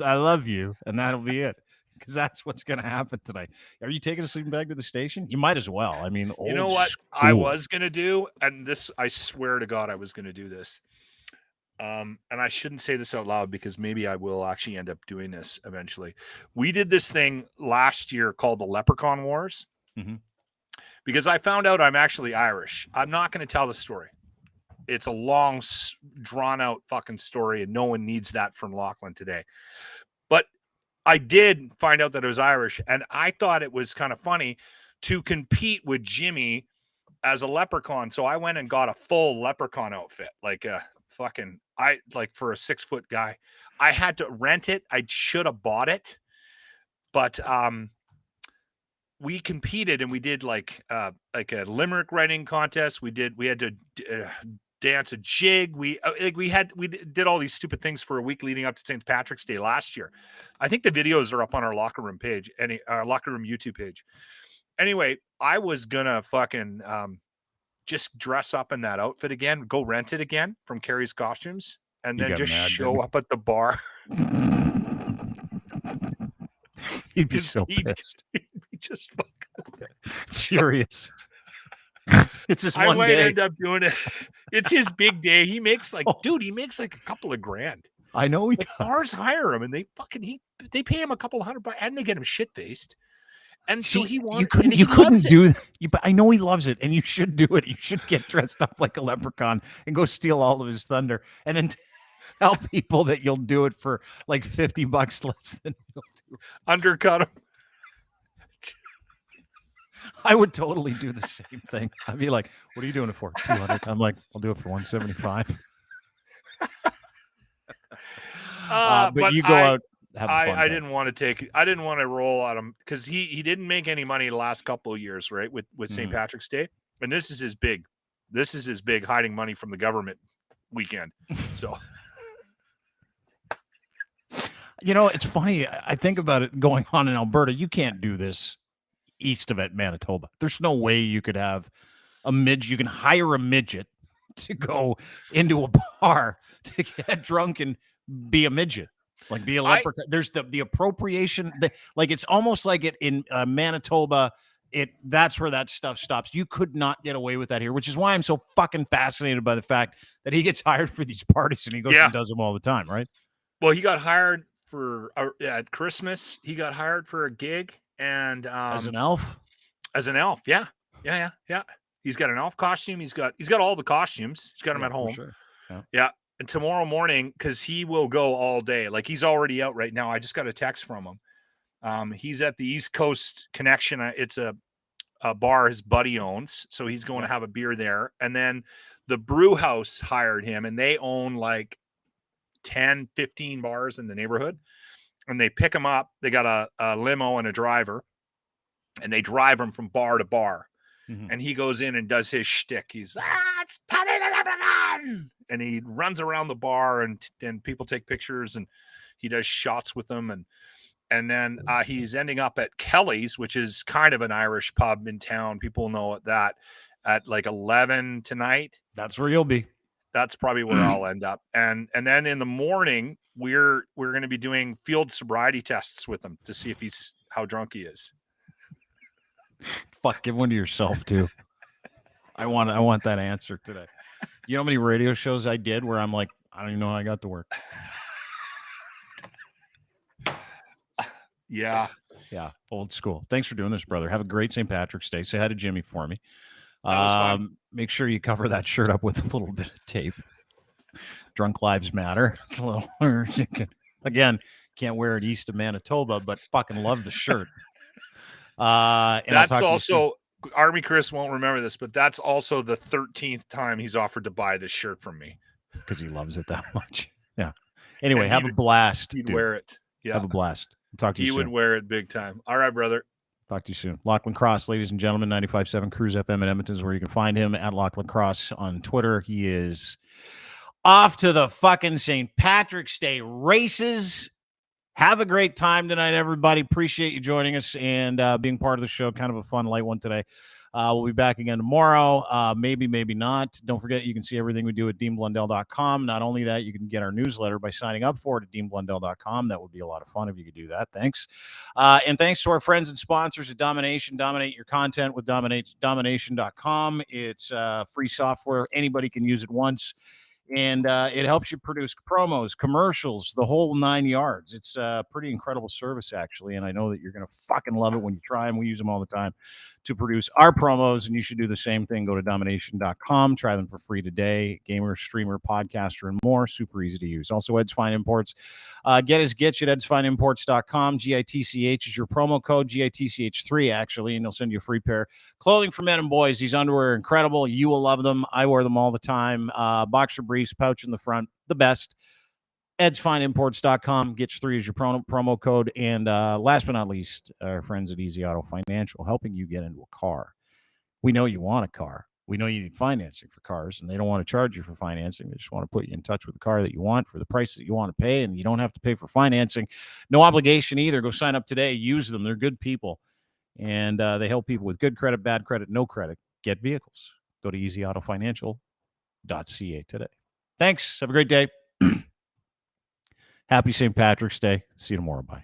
I love you, and that'll be it. Because that's what's gonna happen tonight. Are you taking a sleeping bag to the station? You might as well. I mean, You know old what I school. was gonna do, and this I swear to God I was gonna do this. And I shouldn't say this out loud because maybe I will actually end up doing this eventually. We did this thing last year called the Leprechaun Wars. Mhm. Because I found out I'm actually Irish. I'm not going to tell the story. It's a long, drawn out fucking story, and no one needs that from Lachlan today. But I did find out that I was Irish, and I thought it was kind of funny to compete with Jimmy as a leprechaun. So I went and got a full leprechaun outfit, like a fucking, for a 6-foot guy. I had to rent it. I should have bought it, but we competed and we did like a limerick writing contest. We had to dance a jig. We did all these stupid things for a week leading up to St. Patrick's Day last year. I think the videos are up on our locker room page, our locker room YouTube page. Anyway, I was gonna fucking just dress up in that outfit again, go rent it again from Carrie's Costumes, and You then got just mad, show didn't you? up at the bar. You'd be 'Cause so he'd pissed, be just fucking. furious. It's this I one might day. end up doing it. It's his big day. He makes dude, he makes like a couple of grand. I know he The does. bars hire him and they pay him a couple of $100 and they get him shit faced. And so See, he wants you couldn't do but I know he loves it, and you should do it. You should get dressed up like a leprechaun and go steal all of his thunder, and then tell people that you'll do it for like $50 less than you'll do. undercut him. I would totally do the same thing. I'd be like, "What are you doing it for? 200?" I'm like, "I'll do it for 175." But you go out. Have a fun I time. didn't want to roll on him because he didn't make any money the last couple of years, right? With St. Patrick's Day. And this is his big hiding money from the government weekend. So It's funny. I think about it going on in Alberta. You can't do this east of it, Manitoba. There's no way you could have a midget. You can hire a midget to go into a bar to get drunk and be a midget. Like be a leprechaun. There's the appropriation. It's almost like it in Manitoba. That's where that stuff stops. You could not get away with that here, which is why I'm so fucking fascinated by the fact that he gets hired for these parties and he goes and does them all the time, right? Well, he got hired for at Christmas. He got hired for a gig and As an elf. Yeah. He's got an elf costume. He's got all the costumes. He's got them at home. Sure. Yeah. And tomorrow morning, because he will go all day. Like he's already out right now. I just got a text from him. He's at the East Coast Connection. It's a bar his buddy owns. So he's going to have a beer there. And then the brew house hired him, and they own like 10, 15 bars in the neighborhood. And they pick him up. They got a limo and a driver. And they drive him from bar to bar. Mhm. And he goes in and does his shtick. He's it's Paddy the Leprechaun, and he runs around the bar, and people take pictures, and he does shots with them, and then he's ending up at Kelly's, which is kind of an Irish pub in town. People know that at like 11 tonight. That's where you'll be. That's probably where I'll end up, and then in the morning we're going to be doing field sobriety tests with him to see if how drunk he is. Fuck, give one to yourself too. I want that answer today. You know how many radio shows I did where I'm like, I don't even know how I got to work. Yeah. Yeah, old school. Thanks for doing this, brother. Have a great St. Patrick's Day. Say hi to Jimmy for me. That was fun. Make sure you cover that shirt up with a little bit of tape. Drunk Lives Matter. Again, can't wear it east of Manitoba, but fucking love the shirt. And that's also ArmyKris won't remember this, but that's also the 13th time he's offered to buy this shirt from me because he loves it that much. Yeah. Anyway, and have a blast. He'd wear it. Yeah. Have a blast. Talk to you soon. He would wear it big time. All right, brother. Talk to you soon. Lachlan Cross, ladies and gentlemen, 95.7 Cruise FM in Edmonton is where you can find him at Lachlan Cross on Twitter. He is off to the fucking St. Patrick's Day races. Have a great time tonight, everybody. Appreciate you joining us and being part of the show. Kind of a fun, light one today. We'll be back again tomorrow. Maybe, maybe not. Don't forget, you can see everything we do at DeanBlundell.com. Not only that, you can get our newsletter by signing up for it at DeanBlundell.com. That would be a lot of fun if you could do that. Thanks. And thanks to our friends and sponsors at Domination. Dominate your content with Domination.com. It's free software. Anybody can use it once. And it helps you produce promos, commercials, the whole 9 yards. It's a pretty incredible service, actually. And I know that you're going to fucking love it when you try them. We use them all the time to produce our promos, and you should do the same thing. Go to Domination.com. Try them for free today. Gamer, streamer, podcaster, and more. Super easy to use. Also, Ed's Fine Imports. Get his Gitch at edsfineimports.com. GITCH is your promo code. GITCH3, actually, and they'll send you a free pair. Clothing for men and boys. These underwear are incredible. You will love them. I wear them all the time. Boxer briefs, pouch in the front, the best. edsfineimports.com. Gitch3 is your promo code. And last but not least, our friends at Easy Auto Financial, helping you get into a car. We know you want a car. We know you need financing for cars, and they don't want to charge you for financing. They just want to put you in touch with the car that you want for the price that you want to pay, and you don't have to pay for financing. No obligation either. Go sign up today. Use them. They're good people, and they help people with good credit, bad credit, no credit get vehicles. Go to easyautofinancial.ca today. Thanks. Have a great day. Happy St. Patrick's Day. See you tomorrow. Bye.